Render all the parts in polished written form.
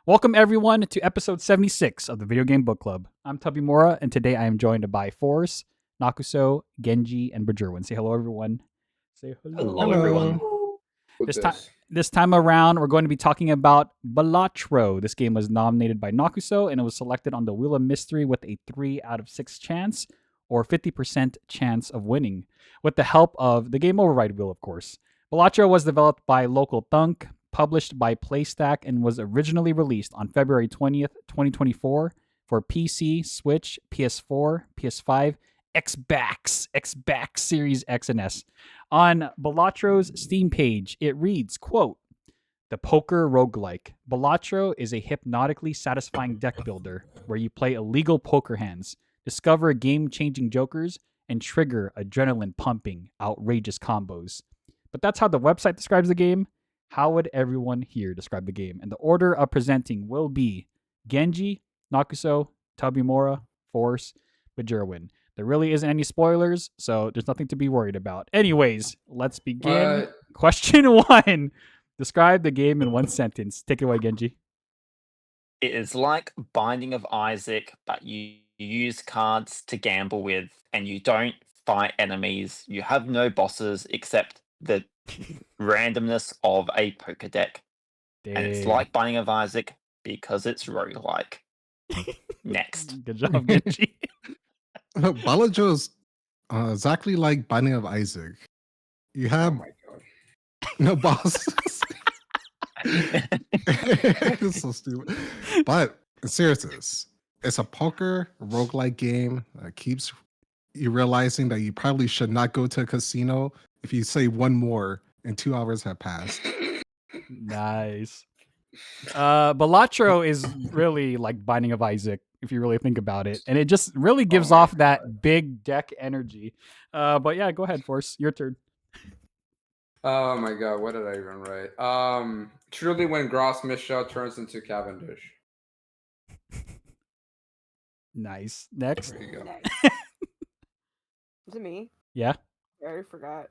Welcome everyone to episode 76 of the Video Game Book Club. I'm Tubby Mora, and today I am joined by Force, Nakuso, Genji, and Bajerwin. Say hello, everyone. Say hello. Hello, everyone. This time around, we're going to be talking about Balatro. This game was nominated by Nakuso, and it was selected on the Wheel of Mystery with a 3 out of 6 chance, or 50% chance of winning, with the help of the Game Override wheel, of course. Balatro was developed by Local Thunk, published by PlayStack, and was originally released on February 20th, 2024 for PC, Switch, PS4, PS5, Xbox Series X and S. On Balatro's Steam page, it reads, quote, "The poker roguelike. Balatro is a hypnotically satisfying deck builder where you play illegal poker hands, discover game-changing jokers, and trigger adrenaline-pumping, outrageous combos." But that's how the website describes the game. How would everyone here describe the game? And the order of presenting will be Genji, Nakuso, Tabimura, Force, Bajerwin. There really isn't any spoilers, so there's nothing to be worried about. Anyways, let's begin. Question 1. Describe the game in one sentence. Take it away, Genji. It is like Binding of Isaac, but you use cards to gamble with, and you don't fight enemies. You have no bosses except the randomness of a poker deck. And it's like Binding of Isaac because it's roguelike. Next. Good job, Genji. Balatro is exactly like Binding of Isaac. You have no bosses. It's so stupid. But in seriousness, it's a poker roguelike game that keeps you realizing that you probably should not go to a casino if you say one more and 2 hours have passed. Nice. Balatro is really like Binding of Isaac, if you really think about it. And it just really gives off that big deck energy. But yeah, go ahead, Force. Your turn. Oh my god, what did I even write? Truly when Gross Michelle turns into Cavendish. Nice. Next. There you go. Is it me? Yeah. I already forgot.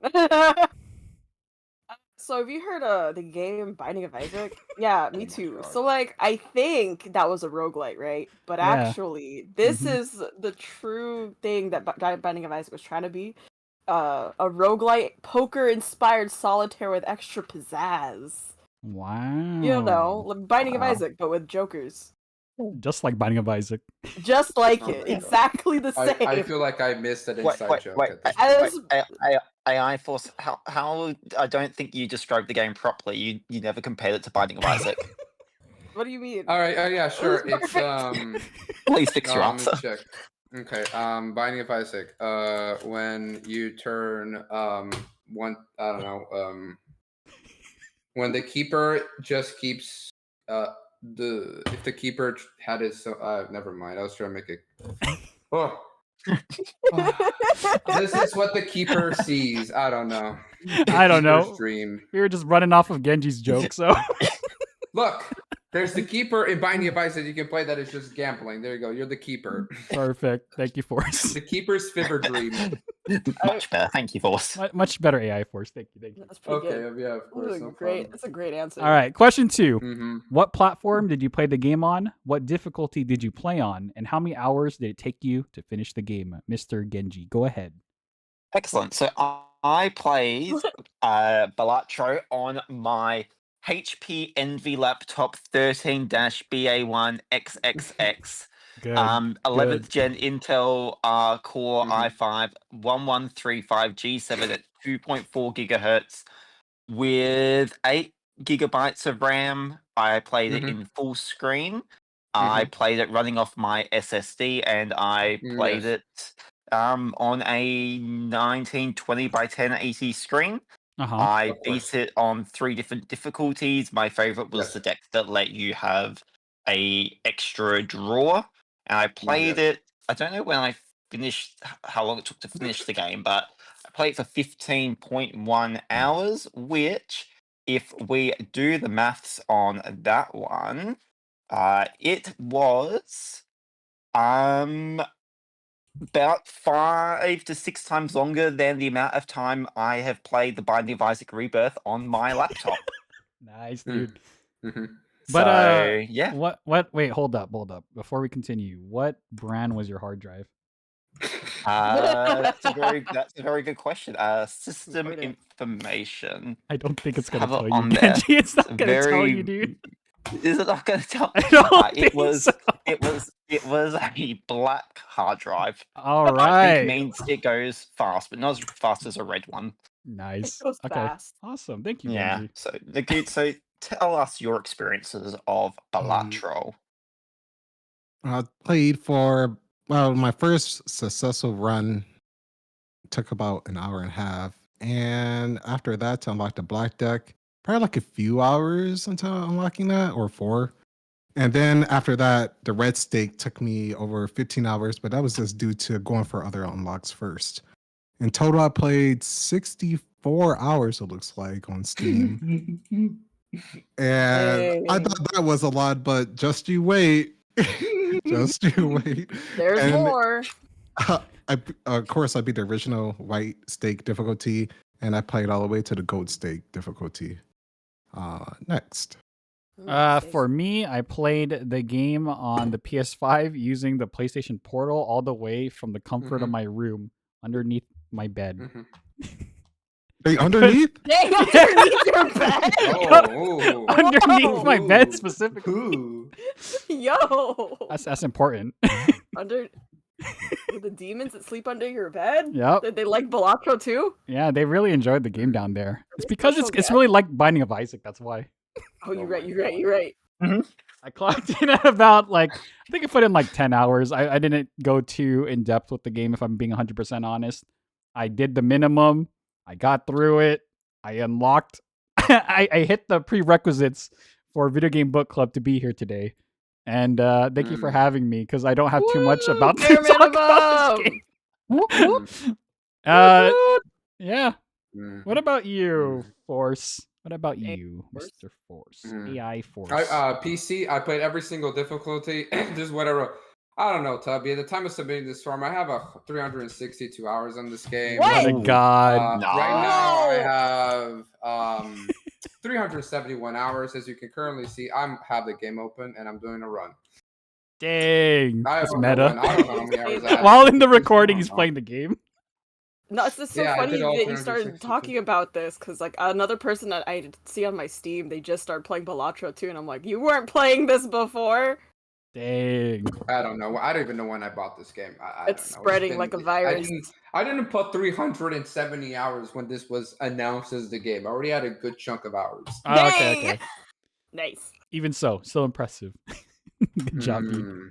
So have you heard of the game Binding of Isaac? Yeah, me too. So like I think that was a roguelite, right? But Yeah. actually this is the true thing that Binding of Isaac was trying to be. A roguelite poker inspired solitaire with extra pizzazz. Wow. You know, like Binding of Isaac, but with jokers. Just like Binding of Isaac. Just like it. Exactly the same. I feel like I missed an inside joke. Wait. At this point. AI Force, how I don't think you described the game properly. You never compared it to Binding of Isaac. What do you mean? All right, yeah, sure. It's Please fix your answer. Let me check. Okay, Binding of Isaac. When you turn one, I don't know, when the keeper just keeps if the keeper had his never mind. I was trying to make it. Oh. This is what the keeper sees. I don't know. I don't know. Dream. We were just running off of Genji's joke, so Look, there's the keeper in Binding of Isaac. You can play that as just gambling. There you go. You're the keeper. perfect. Thank you, Force. The keeper's fever dream. Much better. Thank you, Force. Much better AI, Force. Thank you. That's pretty good. Okay, yeah, of course. No Great. That's a great answer. All right, question 2. Mm-hmm. What platform did you play the game on? What difficulty did you play on? And how many hours did it take you to finish the game? Mr. Genji, go ahead. Excellent. So I played Balatro on my HP Envy laptop 13-BA1 XXX. Good. 11th gen Intel Core i5 1135 G7 at 2.4 gigahertz with 8 gigabytes of RAM. I played it in full screen. I played it running off my SSD, and I played it on a 1920 by 1080 screen. I beat it on 3 different difficulties. My favorite was the deck that let you have a extra draw. And I played it. I don't know when I finished, how long it took to finish the game, but I played for 15.1 hours, which, if we do the maths on that one, it was about 5 to 6 times longer than the amount of time I have played The Binding of Isaac Rebirth on my laptop. Nice, dude. But So yeah, what? Wait, hold up. Before we continue, what brand was your hard drive? that's a very good question. System Important. information. I don't think it's Let's gonna have it tell you, on there. Kenji. It's not It's gonna tell you, very. dude. Is it not going to tell? I don't It think so. was a black hard drive. All I think right. means it goes fast, but not as fast as a red one. Nice. It goes Okay. fast. Awesome. Thank you, Yeah. Kenji. So tell us your experiences of Balatro. I played for my first successful run took about an hour and a half, and after that to unlock the black deck, probably like a few hours until unlocking that, or 4. And then after that, the red stake took me over 15 hours, but that was just due to going for other unlocks first. In total, I played 64 hours, it looks like, on Steam. And I thought that was a lot, but just you wait. Just you wait. There's And more. of course, I beat the original white stake difficulty, and I played all the way to the gold stake difficulty. Next. For me, I played the game on the PS5 using the PlayStation Portal all the way from the comfort of my room underneath my bed. Hey, underneath? Dang, underneath your bed. Oh, Underneath my bed Ooh. specifically. Ooh. Yo. That's important. Under with the demons that sleep under your bed. Yep. Did they like Balatro too? Yeah, they really enjoyed the game down there. It's they because special it's guests? really like Binding of Isaac. That's why. Oh, you're Oh right. my You're right. I clocked in at about I think I put in 10 hours. I didn't go too in depth with the game if I'm being 100% honest. I did the minimum. I got through it. I unlocked. I hit the prerequisites for Video Game Book Club to be here today. And thank you for having me because I don't have too much Woo! about to Bare talk about this minimum! game. Woot, Yeah. Mm. What about you, Force? What about AI you, Force? Mr. Force? Mm. AI Force. PC, I played every single difficulty. Just whatever. I don't know, Tubby. At the time of submitting this form, I have 362 hours on this game. What? What a god. Right now, No. I have 371 hours. As you can currently see, I have the game open and I'm doing a run. Dang. I It's don't know meta. when- I don't know how many hours I have. While in the It's recording, he's long. playing the game. No, it's just so Yeah, I funny did all that you started 362. talking about this because another person that I see on my Steam, they just started playing Balatro too, and I'm like, you weren't playing this before. Dang. I don't know. I don't even know when I bought this game. I It's don't know. spreading like a virus. I didn't put 370 hours when this was announced as the game. I already had a good chunk of hours. Oh, okay, Dang! okay. Nice. Even so, still impressive. Good job, dude.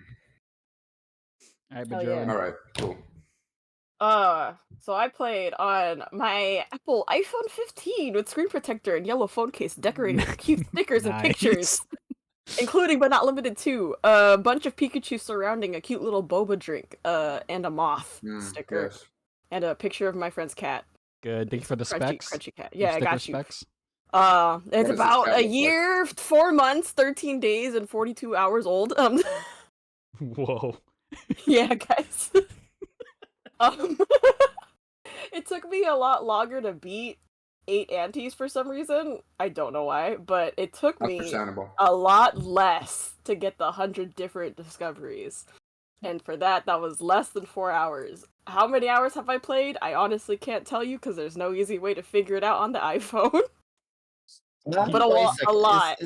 All right, Hell but yeah. All right, cool. So I played on my Apple iPhone 15 with screen protector and yellow phone case decorated with cute stickers and pictures, including but not limited to a bunch of Pikachu surrounding a cute little boba drink, and a moth sticker, Yes. and a picture of my friend's cat. Good. Thank you for the specs. Crunchy cat. Your Yeah, I sticker got you. specs. It's What does this about cat a look like? year, 4 months, 13 days, and 42 hours old. Whoa. Yeah, guys. It took me a lot longer to beat 8 antes for some reason. I don't know why, but it took me Understandable. a lot less to get the 100 different discoveries. And for that was less than 4 hours. How many hours have I played? I honestly can't tell you because there's no easy way to figure it out on the iPhone. But a lot.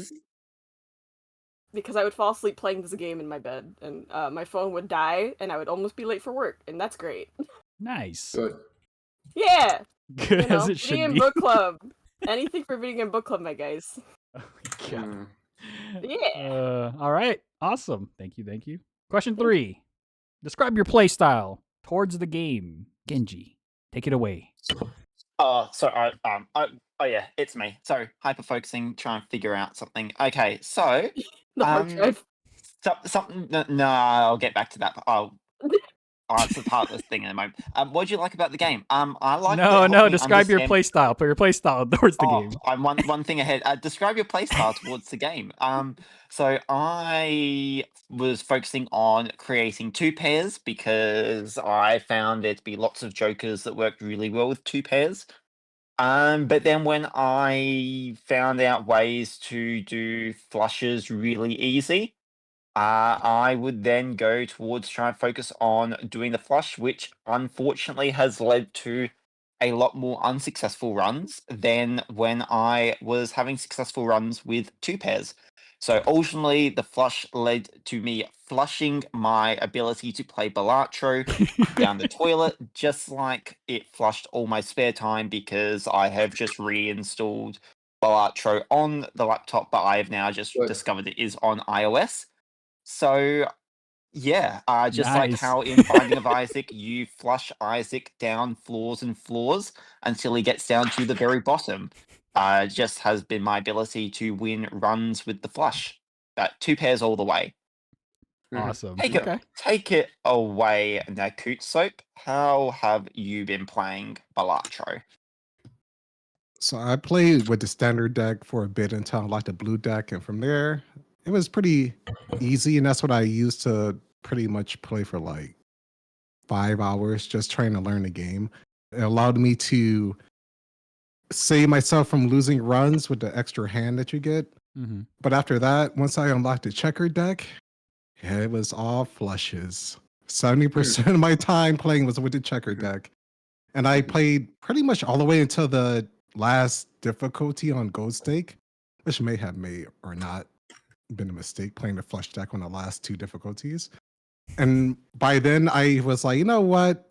Because I would fall asleep playing this game in my bed, and my phone would die, and I would almost be late for work, and that's great. Nice. Good. Yeah! Good as it should Video Game be. Book Club. Anything for Video Game Book Club, my guys. Oh my god. Yeah. All right. Awesome. Thank you. Question 3. Describe your play style towards the game. Genji, take it away. Oh, yeah, it's me. So hyper focusing, try and figure out something. Okay, so The hard drive. something. No, I'll get back to that. I'll answer part of this thing in a moment. What do you like about the game? I like. No. Describe your play style. Put your play style towards the game. I'm one thing ahead. Describe your play style towards the game. So I was focusing on creating 2 pairs because I found there to be lots of jokers that worked really well with 2 pairs. But then when I found out ways to do flushes really easy, I would then go towards trying to focus on doing the flush, which unfortunately has led to a lot more unsuccessful runs than when I was having successful runs with two pairs. So ultimately, the flush led to me flushing my ability to play Balatro down the toilet, just like it flushed all my spare time because I have just reinstalled Balatro on the laptop, but I have now just Good. discovered it is on iOS. So yeah, just like Nice. how in Binding of Isaac, you flush Isaac down floors and floors until he gets down to the very bottom. Just has been my ability to win runs with the flush. Two pairs all the way. Awesome. Take Okay. take it away, Nakut Soap. How have you been playing Balatro? So I played with the standard deck for a bit until I unlocked the blue deck, and from there, it was pretty easy, and that's what I used to pretty much play for like 5 hours, just trying to learn the game. It allowed me to save myself from losing runs with the extra hand that you get. Mm-hmm. But after that, once I unlocked the checker deck, yeah, it was all flushes. 70% of my time playing was with the checker deck. And I played pretty much all the way until the last difficulty on Gold Stake, which may have made or not been a mistake playing the flush deck on the last two difficulties. And by then I was like, you know what?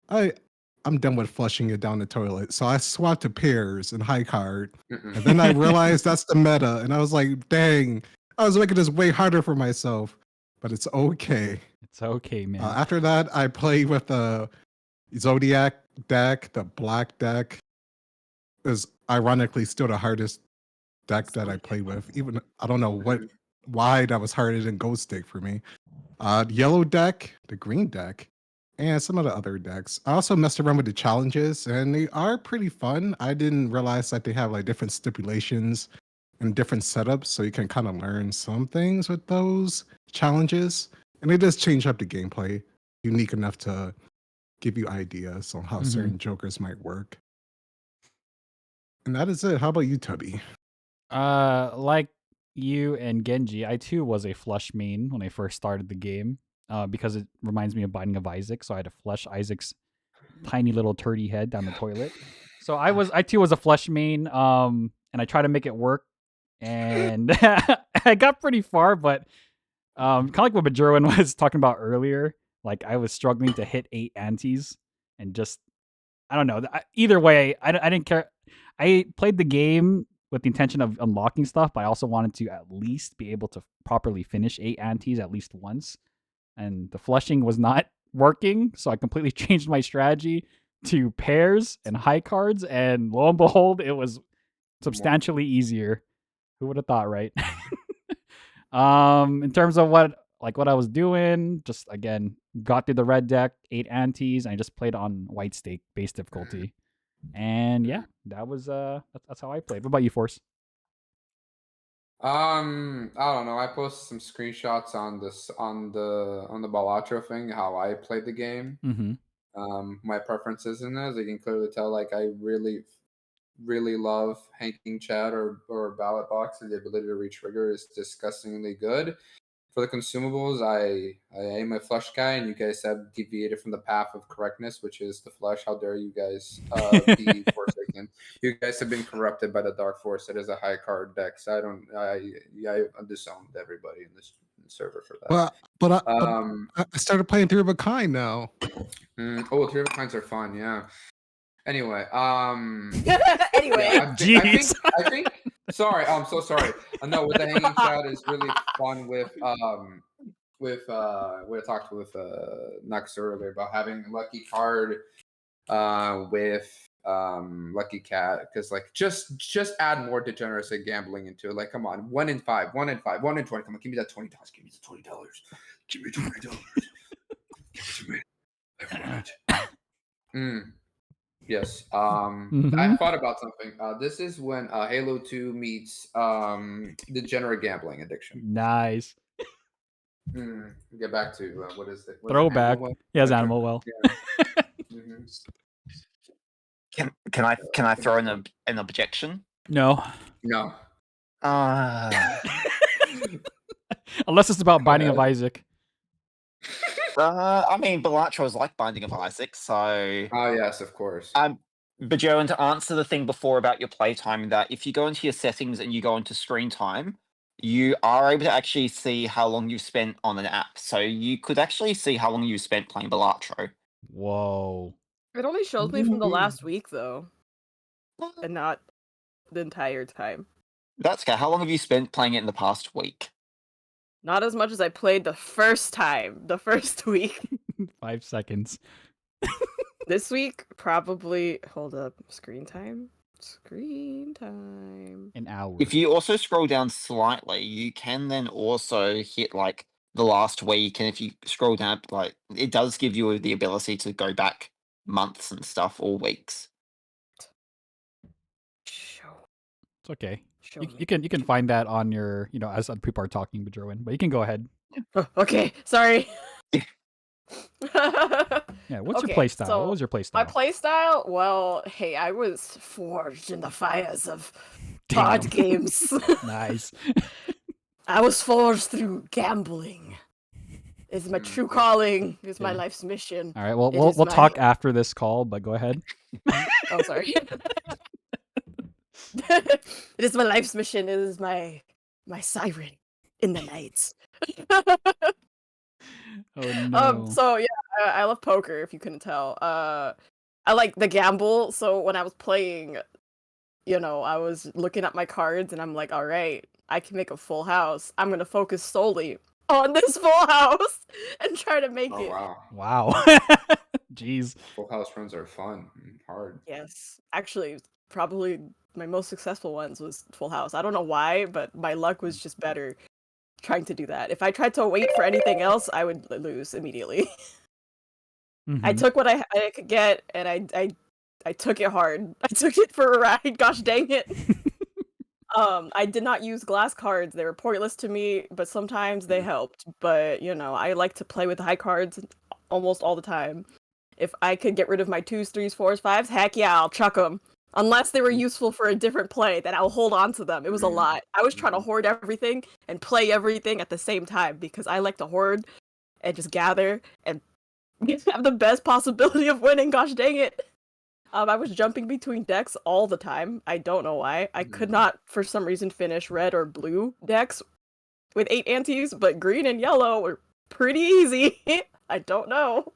I'm done with flushing it down the toilet. So I swapped to pairs and high card. And then I realized that's the meta. And I was like, dang, I was making this way harder for myself. But it's okay. It's okay, man. After that, I played with the Zodiac deck, the black deck. Is ironically still the hardest deck that I played with. Even I don't know why that was harder than Ghost Stick for me. Yellow deck, the green deck, and some of the other decks. I also messed around with the challenges, and they are pretty fun. I didn't realize that they have like different stipulations and different setups, so you can kind of learn some things with those challenges. And it does change up the gameplay, unique enough to give you ideas on how certain jokers might work. And that is it. How about you, Tubby? Like you and Genji, I too was a flush main when I first started the game. Because it reminds me of Binding of Isaac, so I had to flush Isaac's tiny little turdy head down the toilet. So I too was a flush main. And I tried to make it work, and I got pretty far, but kind of like what Bajerwin was talking about earlier. Like I was struggling to hit 8 antes, and just I don't know. Either way, I didn't care. I played the game with the intention of unlocking stuff, but I also wanted to at least be able to properly finish 8 antes at least once. And the flushing was not working, so I completely changed my strategy to pairs and high cards, and lo and behold, it was substantially easier. Who would have thought, right? In terms of what I was doing, just again got through the red deck, 8 antes, and I just played on white stake base difficulty. And yeah, that was that's how I played. What about you, Force? I don't know. I posted some screenshots on the Balatro thing, how I played the game. Mm-hmm. My preferences in this, you can clearly tell. Like I really love hanking chat or ballot box, and the ability to retrigger is disgustingly good. For the consumables, I am a flush guy, and you guys have deviated from the path of correctness, which is the flush. How dare you guys be forsaken? You guys have been corrupted by the Dark Force. That is a high card deck. So I disowned everybody in this server for that. But I started playing Three of a Kind now. Three of a Kinds are fun. Yeah. Anyway, Anyway, yeah, I think. Sorry, I'm so sorry. No, with the hanging chat is really fun with we talked with Nux earlier about having lucky card with lucky cat, because like just add more degeneracy gambling into it. Like come on, 1 in 5, 1 in 5, 1 in 20. Come on, give me that $20. Give me the $20. Give me $20. Give it to me. I want it. Yes. I thought about something. This is when Halo 2 meets degenerate gambling addiction. Nice. Get back to what is it? Throwback. He has Animal Well. Yeah. Can I throw in an objection? No. No. Unless it's about Binding of ahead. Isaac. I mean, Balatro is like Binding of Isaac, so Oh yes, of course. but Joe, and to answer the thing before about your playtime, that if you go into your settings and you go into screen time, you are able to actually see how long you've spent on an app. So you could actually see how long you spent playing Balatro. Whoa. It only shows me from the last week though, and not the entire time. That's okay. How long have you spent playing it in the past week? Not as much as I played the first time, the first week. 5 seconds. This week, probably. Hold up. Screen time? Screen time. An hour. If you also scroll down slightly, you can then also hit like the last week, and if you scroll down, like it does give you the ability to go back months and stuff, or weeks. Show. It's okay. Show You me. can find that on your, as other people are talking, Bedroin, but you can go ahead. Oh, okay, sorry. Yeah, what's your Okay, playstyle? so What was your playstyle? My playstyle? Well, hey, I was forged in the fires of Damn. card games. Nice. I was forged through gambling. It's my true calling. It's my Yeah. life's mission. All right. Well, It we'll is we'll my- talk after this call, but go ahead. Oh, sorry. It is my life's mission. It is my siren in the night. Oh no. So yeah, I love poker. If you couldn't tell, I like the gamble. So when I was playing, I was looking at my cards and I'm like, all right, I can make a full house. I'm gonna focus solely on this full house and try to make Oh it. wow. Wow. Jeez. Full house runs are fun and hard. Yes, actually, probably my most successful ones was full house. I don't know why, but my luck was just better trying to do that. If I tried to wait for anything else, I would lose immediately. I Mhm. took what I could get, and I took it hard. I took it for a ride. Gosh dang it. I did not use glass cards. They were pointless to me, but sometimes they helped. But I like to play with high cards almost all the time. If I could get rid of my 2s, 3s, 4s, 5s, heck yeah, I'll chuck them. Unless they were useful for a different play, then I'll hold on to them. It was a lot. I was trying to hoard everything and play everything at the same time because I like to hoard and just gather and have the best possibility of winning. Gosh dang it. I was jumping between decks all the time. I don't know why. I could not, for some reason, finish red or blue decks with 8 antes, but green and yellow were pretty easy. I don't know.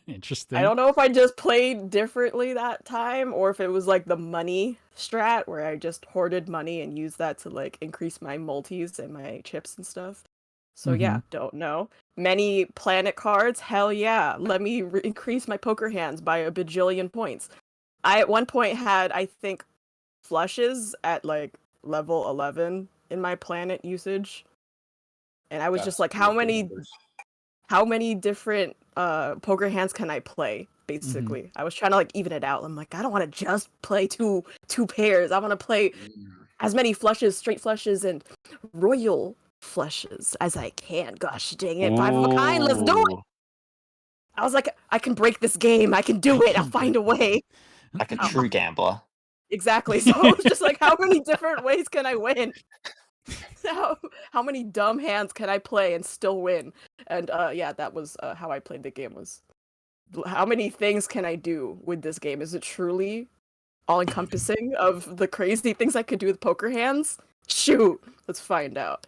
Interesting. I don't know if I just played differently that time or if it was like the money strat where I just hoarded money and used that to like increase my multis and my chips and stuff. So yeah, don't know. Many planet cards, hell yeah. Let me increase my poker hands by a bajillion points. I at one point had, I think, flushes at like level 11 in my planet usage. And I was just like, how many different poker hands can I play? Basically, I was trying to like even it out. I'm like, I don't want to just play two pairs. I want to play as many flushes, straight flushes, and royal flushes as I can. Gosh dang it, 5 of a kind. Let's do it. I was like, I can break this game. I can do it. I'll find a way. Like a true gambler. Exactly. So I was just like, how many different ways can I win? How many dumb hands can I play and still win? And yeah, that was how I played the game. Was how many things can I do with this game? Is it truly all encompassing of the crazy things I could do with poker hands? Shoot, let's find out.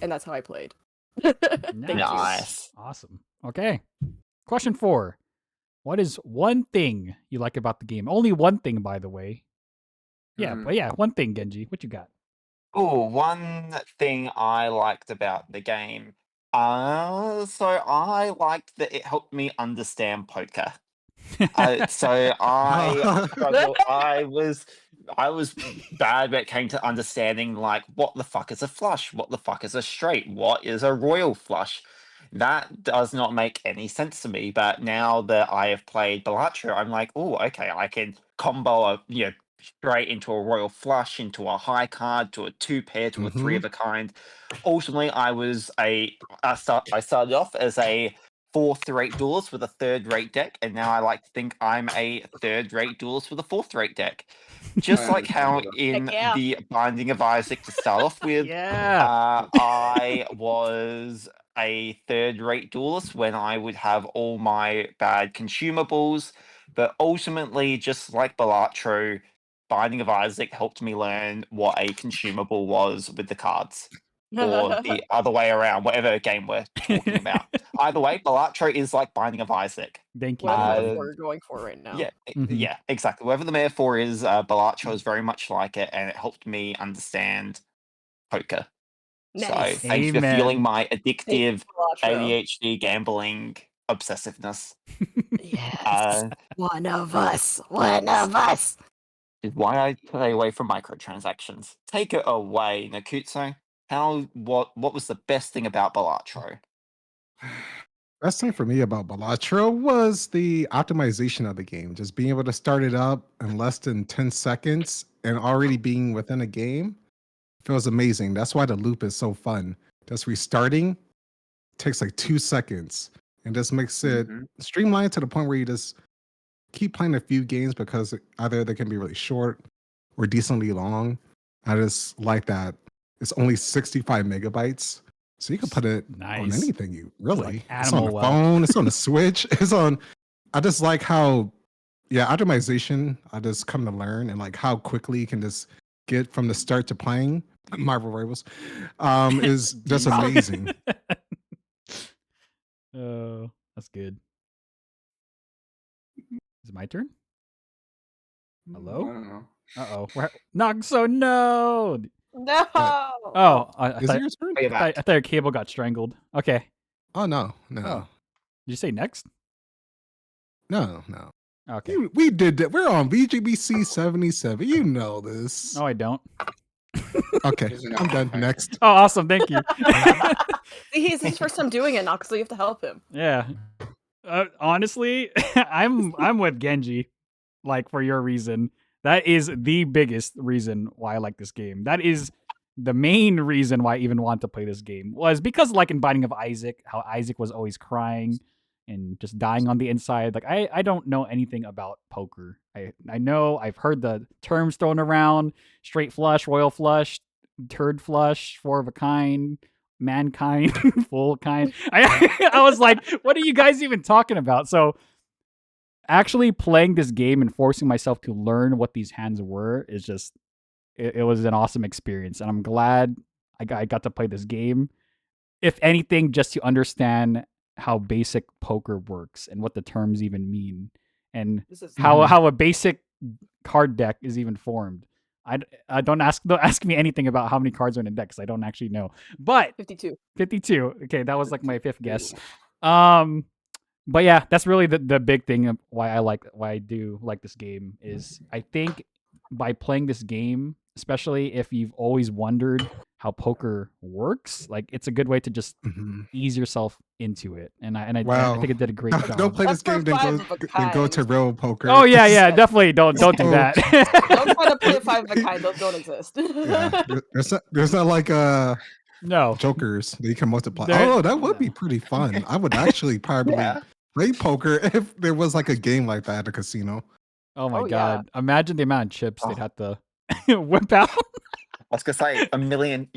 And that's how I played. Thank you. Nice. Awesome. Okay. Question 4. What is one thing you like about the game? Only one thing, by the way. Yeah, but yeah, one thing, Genji. What you got? Oh, one thing I liked about the game. So I liked that it helped me understand poker. So I struggled. I was bad when it came to understanding like what the fuck is a flush, what the fuck is a straight, what is a royal flush. That does not make any sense to me. But now that I have played Balatro, I'm like, oh, okay, I can combo a straight into a royal flush, into a high card, to a 2-pair, to a 3 of a kind. Ultimately, I started off as a fourth-rate duelist with a third-rate deck, and now I like to think I'm a third-rate duelist with a fourth-rate deck. Just I like how understand that. in Heck yeah. the Binding of Isaac to start off with, Yeah. I was a third-rate duelist when I would have all my bad consumables, but ultimately, just like Balatro, Binding of Isaac helped me learn what a consumable was with the cards. Or the other way around, whatever game we're talking about. Either way, Balatro is like Binding of Isaac. Thank you. Whatever Jordan. metaphor we're going for right now. Yeah, Mhm. yeah, exactly. Whatever the metaphor is, Balatro is very much like it, and it helped me understand poker. Nice. So thank you for Amen. fueling my addictive Balatro. ADHD gambling obsessiveness. Yes. One of us. One of us. Is why I stay away from microtransactions. Take it away, Nakutsu. What was the best thing about Balatro? Best thing for me about Balatro was the optimization of the game. Just being able to start it up in less than 10 seconds and already being within a game feels amazing. That's why the loop is so fun. Just restarting takes like 2 seconds and just makes it Mhm. streamlined to the point where you just keep playing a few games because either they can be really short or decently long. I just like that it's only 65 megabytes. So you can put it on Nice. anything you really. like It's on the Animal Well. phone, it's on the Switch, it's on. I just like how, yeah, optimization, I just come to learn and like how quickly you can just get from the start to playing Marvel Rivals is just Jeez. amazing. Oh, that's good. Is it my turn? Hello? I don't know. Uh-oh. Noxo, no! No. Oh, I Is thought, it your turn? Way back. I thought your cable got strangled. Okay. Oh no, no, Oh. Did you say next? no. Okay. We did that. We're on VGBC 77. You know this. No, I don't. Okay, He's an I'm done. okay. Next. Oh, awesome. Thank you. See, he's his first time doing it now, so you have to help him. Yeah. Honestly, I'm with Genji. Like for your reason, that is the biggest reason why I like this game. That is the main reason why I even want to play this game was because, like in Binding of Isaac, how Isaac was always crying and just dying on the inside. Like I don't know anything about poker. I know I've heard the terms thrown around: straight flush, royal flush, turd flush, four of a kind, mankind, full kind. I was like, what are you guys even talking about? So actually playing this game and forcing myself to learn what these hands were is just it was an awesome experience, and I'm glad I got to play this game. If anything, just to understand how basic poker works and what the terms even mean, and This is how a basic card deck is even formed. I don't ask me anything about how many cards are in a deck because I don't actually know. But 52. 52. Okay, that was like my fifth guess. But yeah, that's really the big thing of why I do like this game is I think by playing this game, especially if you've always wondered how poker works, like it's a good way to just Mhm. ease yourself into it. And I Wow. think it did a great Don't job. play this That's game, then for go, five of a then go to kind. real poker. Oh yeah, definitely don't do Oh. that. Don't try to play 5 of a kind. Those don't exist. Yeah, there's not like No. jokers that you can multiply. There- Oh, that would be pretty fun. I would actually probably Yeah. play poker if there was like a game like that at a casino. Oh my Oh, yeah. god. Imagine the amount of chips they'd Oh. have to whip out. I was gonna say a million,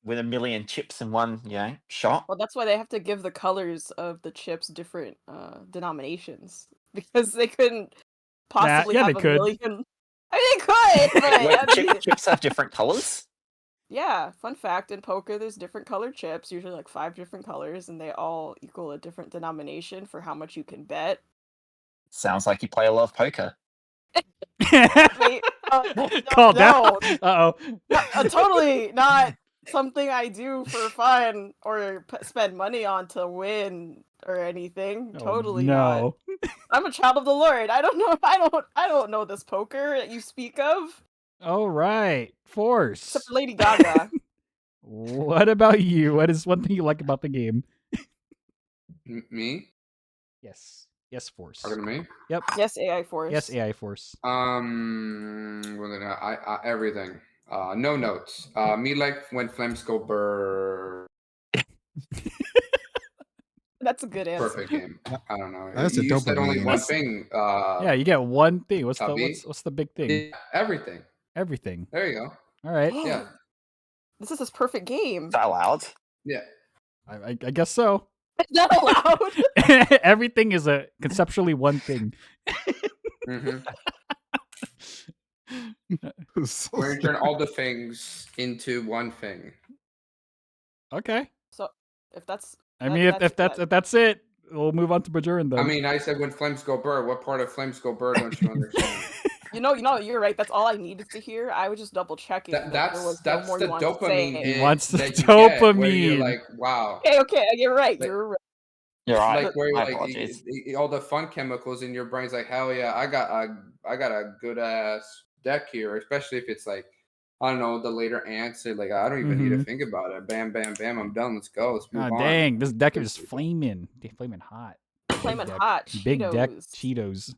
with a million chips in one, shot. Well, that's why they have to give the colors of the chips different denominations because they couldn't possibly yeah, have they a could. million. I mean, they could, but Wait, I mean, chips have different colors? yeah. Fun fact: in poker, there's different colored chips, usually like 5 different colors, and they all equal a different denomination for how much you can bet. Sounds like you play a lot of poker. Wait, Calm down. no, Uh-oh. totally not something I do for fun or spend money on to win or anything. Oh, Totally not. no. I'm a child of the Lord. I don't know. I don't know this poker that you speak of. All right. Force. Except for Lady Gaga. What about you? What is one thing you like about the game? Me? Yes. Yes, Force. Talking to me? Yep. Yes, AI Force. Yes, AI Force. Well, then I everything. No notes. Me like when flames go burr. That's a good answer. Perfect game. I don't know. That's a You said only dopamine. one That's- thing. Yeah, you get one thing. What's Tubby. the big thing? Yeah, everything. Everything. There you go. All right. Yeah. This is his perfect game. Is that allowed? Yeah. I guess so. Is that allowed? Everything is a conceptually one thing. hmm So Where you turn all the things into one thing. Okay. So if that's, I mean, if that's it, we'll move on to Bajoran then. I mean, I said when flames go burr. What part of flames go burr don't you understand? you know, you're right. That's all I needed to hear. I was just double checking. That's no more the you wanted to say. dopamine. He hit wants the that you get where you're dopamine. like, wow. Okay, you're right. Like- You're right. You're right. Like where you're My like apologies. all the fun chemicals in your brain's like, hell yeah, I got a good ass deck here, especially if it's like, I don't know, the later answer, like I don't even need to think about it. Bam, bam, bam, I'm done. Let's go. Let's move God on. dang, this deck is flaming. Flaming hot. Flaming deck. hot. Big deck Cheetos. Cheetos.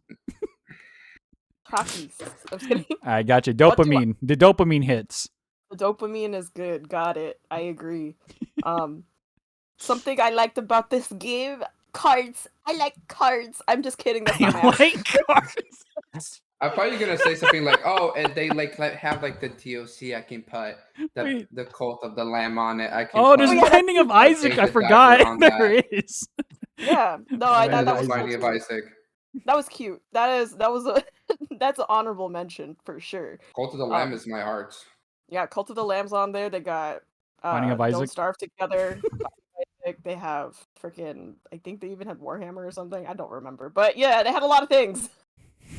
Takis. I'm just kidding. I got you. What do I- Dopamine. The dopamine hits. The dopamine is good. Got it. I agree. Something I liked about this game, cards. I like cards. I'm just kidding. That's not my answer. Like cards. I thought you were gonna say something like, oh, and they like have like the DOC. I can put Wait. the Cult of the Lamb on it. I can. Oh, put, there's Oh, yeah, Binding of Isaac. Take I the forgot. dagger on There that. is. Yeah. No, Oh, I yeah, thought that that was is Binding cool of too. Isaac. That was cute. That's an honorable mention for sure. Cult of the Lamb is my heart. Yeah, Cult of the Lamb's on there. They got Binding of Isaac. Don't Starve Together. They have freaking, I think they even had Warhammer or something. I don't remember. But yeah, they had a lot of things.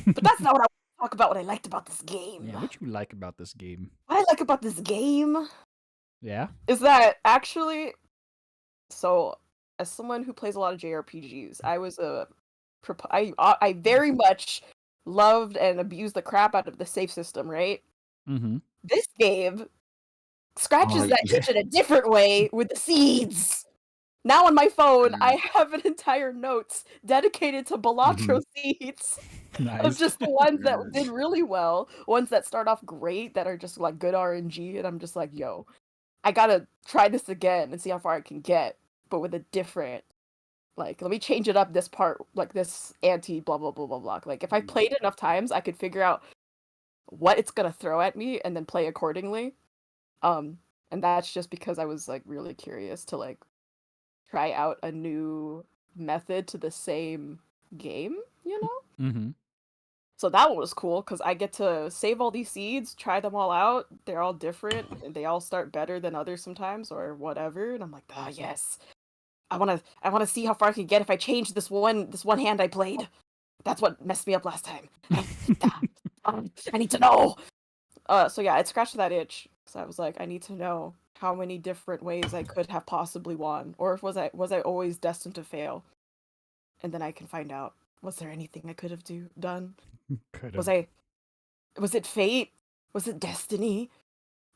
But that's not what I want to talk about. What I liked about this game. Yeah, what you like about this game? What I like about this game Yeah. is that actually, so as someone who plays a lot of JRPGs, I very much loved and abused the crap out of the save system, right? Mm-hmm. This game scratches Oh, that yeah. itch in a different way with the seeds. Now on my phone, Mm. I have an entire notes dedicated to Balatro seeds of Nice. just the ones that Nice. did really well, ones that start off great, that are just like good RNG, and I'm just like, yo, I gotta try this again and see how far I can get, but with a different, like, let me change it up this part, like this anti blah blah blah blah blah. Like if I played it enough times, I could figure out what it's gonna throw at me and then play accordingly. And that's just because I was like really curious to like try out a new method to the same game, you know? Mm-hmm. So that one was cool because I get to save all these seeds, try them all out. They're all different, and they all start better than others sometimes, or whatever. And I'm like, oh yes, I wanna see how far I can get if I change this one hand I played. That's what messed me up last time. I need to know. So yeah, it scratched that itch. So I was like, I need to know how many different ways I could have possibly won, or if was I always destined to fail? And then I can find out. Was there anything I could have done? Was it fate? Was it destiny?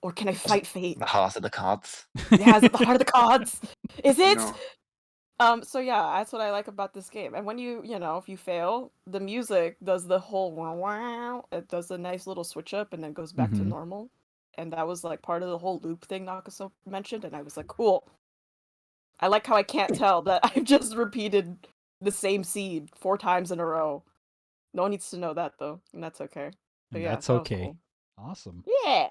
Or can I fight fate? The heart of the cards. Yeah, is it the heart of the cards? Is it? No. So yeah, that's what I like about this game. And when you know, if you fail, the music does the whole wow wow. It does a nice little switch up and then goes back to Mhm. normal. And that was like part of the whole loop thing Nakaso mentioned, and I was like, cool. I like how I can't tell that I've just repeated the same seed 4 times in a row. No one needs to know that though, and that's okay. But And yeah, that's that was okay. cool. Awesome. Yeah.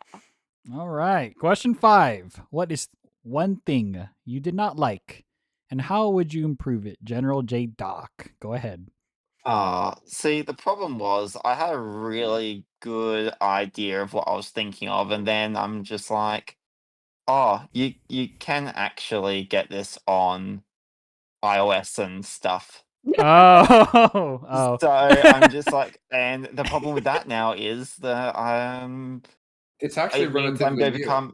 All right. Question 5. What is one thing you did not like, and how would you improve it? General J. Doc. Go ahead. See, the problem was I had a really good idea of what I was thinking of, and then I'm just like, oh, you can actually get this on iOS and stuff. Oh. So I'm just like, and the problem with that now is that It's actually it means I'm relatively going to new. become.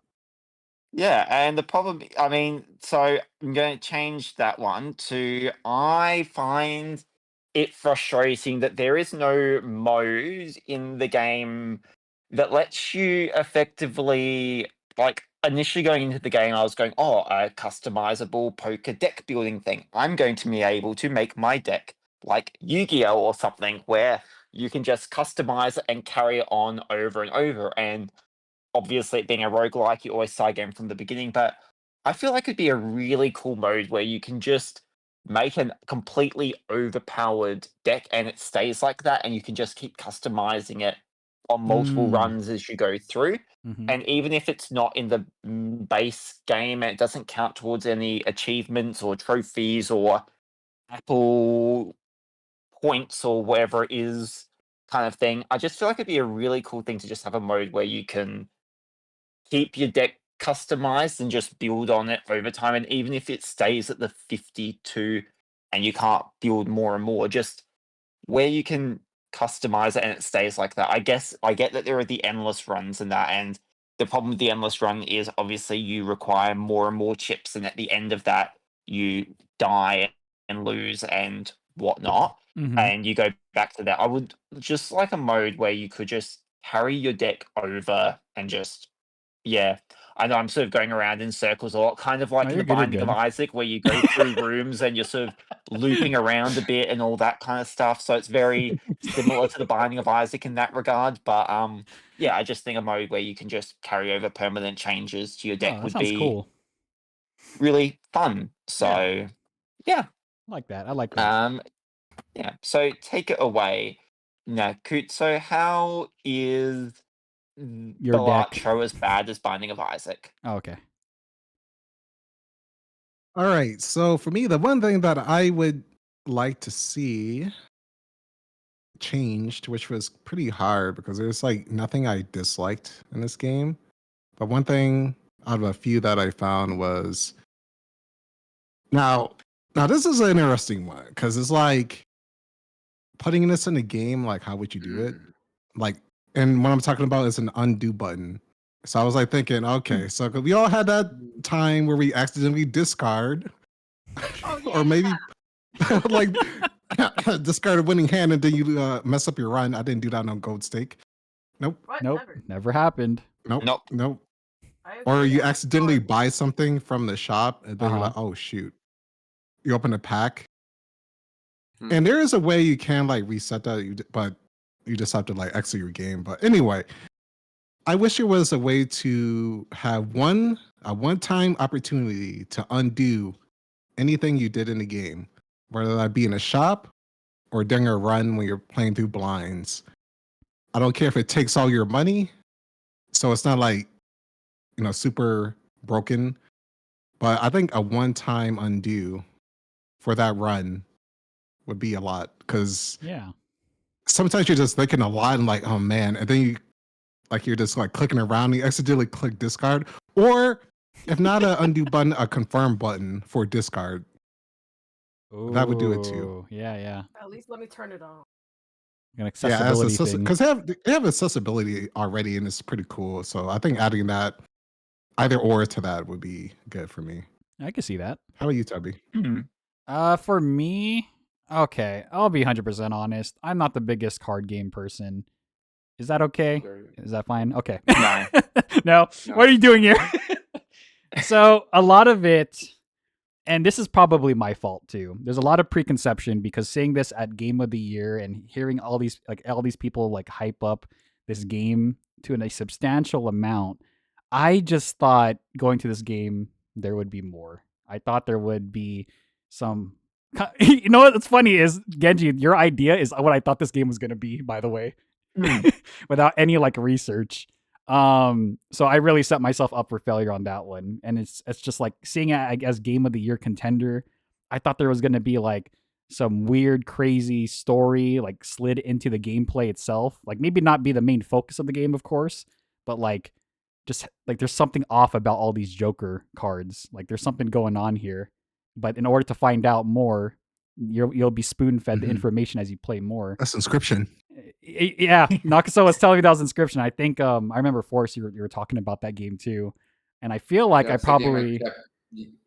Yeah, and the problem, I mean, so I'm going to change that one to I find it frustrating that there is no mode in the game that lets you effectively, like, initially going into the game, I was going, oh, a customizable poker deck building thing. I'm going to be able to make my deck like Yu-Gi-Oh! Or something where you can just customize it and carry it on over and over. And obviously, it being a roguelike, you always start again from the beginning, but I feel like it'd be a really cool mode where you can just make a completely overpowered deck and it stays like that, and you can just keep customizing it on multiple runs as you go through. Mhm. And even if it's not in the base game and it doesn't count towards any achievements or trophies or Apple points or whatever it is kind of thing, I just feel like it'd be a really cool thing to just have a mode where you can keep your deck customized and just build on it over time. And even if it stays at the 52 and you can't build more and more, just where you can customize it and it stays like that. I guess I get that there are the endless runs and that, and the problem with the endless run is obviously you require more and more chips, and at the end of that, you die and lose and whatnot, Mhm. and you go back to that. I would just like a mode where you could just carry your deck over and just, yeah. I know I'm sort of going around in circles a lot, kind of like No, in you're the good, you're Binding of good. Isaac, where you go through rooms and you're sort of looping around a bit and all that kind of stuff. So it's very similar to the Binding of Isaac in that regard. But yeah, I just think a mode where you can just carry over permanent changes to your Oh, deck that would sounds be cool. really fun. So yeah. I like that. I like that. Yeah. So take it away. Now, Coot, so how is Your deck. Balatro as bad as Binding of Isaac? Oh, okay. All right. So for me, the one thing that I would like to see changed, which was pretty hard because there's like nothing I disliked in this game. But one thing out of a few that I found was now this is an interesting one because it's like putting this in a game, like how would you do it? Like, and what I'm talking about is an undo button. So I was like thinking, okay, so 'cause we all had that time where we accidentally discard, or maybe like discard a winning hand and then you mess up your run. I didn't do that on Gold Stake. Nope, What? Nope. Never. Never happened. nope, Nope. nope. I Or agree, you I'm accidentally sorry. buy something from the shop and then you're Uh-huh. like, oh shoot. You open a pack. Hmm. And there is a way you can like reset that, but you just have to like exit your game. But anyway, I wish there was a way to have a one-time opportunity to undo anything you did in the game, whether that be in a shop or during a run when you're playing through blinds. I don't care if it takes all your money, so it's not like, super broken. But I think a one-time undo for that run would be a lot because Yeah. sometimes you're just thinking a lot and like, oh man, and then you're just like clicking around and you accidentally click discard, or if not a undo button, a confirm button for discard. That would do it too. Ooh, yeah, yeah. At least let me turn it on. An Yeah, accessibility thing. because they have accessibility already and it's pretty cool. So I think adding that either or to that would be good for me. I can see that. How about you, Tubby? For me, okay, I'll be 100% honest. I'm not the biggest card game person. Is that okay? Very- Is that fine? Okay. No. No. No. What are you doing here? So a lot of it, and this is probably my fault too. There's a lot of preconception because seeing this at Game of the Year and hearing all these people like hype up this game to a substantial amount, I just thought going to this game there would be more. I thought there would be some. You know what's funny is, Genji, your idea is what I thought this game was gonna be. By the way, without any like research. So I really set myself up for failure on that one. And it's just like seeing it as Game of the Year contender. I thought there was going to be like some weird, crazy story like slid into the gameplay itself. Like maybe not be the main focus of the game, of course, but like just like there's something off about all these Joker cards. Like there's something going on here. But in order to find out more, you'll be spoon fed the Mhm. information as you play more. That's Inscription. Yeah, Nakaso was telling me that was Inscription. I think I remember Forrest, you were talking about that game too, and I feel like I That's the game probably kept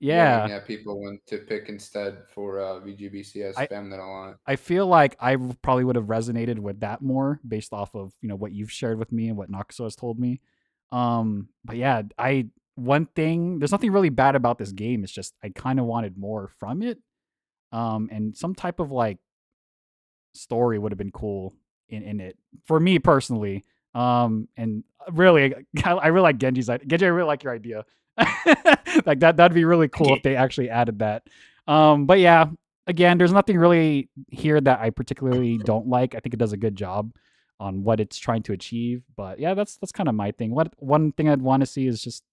yeah. yelling at people when to pick instead for VGBC. I spammed that a lot. I feel like I probably would have resonated with that more based off of what you've shared with me and what Nakaso has told me. But yeah, one thing, there's nothing really bad about this game. It's just I kind of wanted more from it, and some type of like story would have been cool in it for me personally. And really, I really like Genji's idea. Genji, I really like your idea. Like that'd be really cool if they actually added that. But yeah, again, there's nothing really here that I particularly don't like. I think it does a good job on what it's trying to achieve. But yeah, that's kind of my thing. One thing I'd want to see is just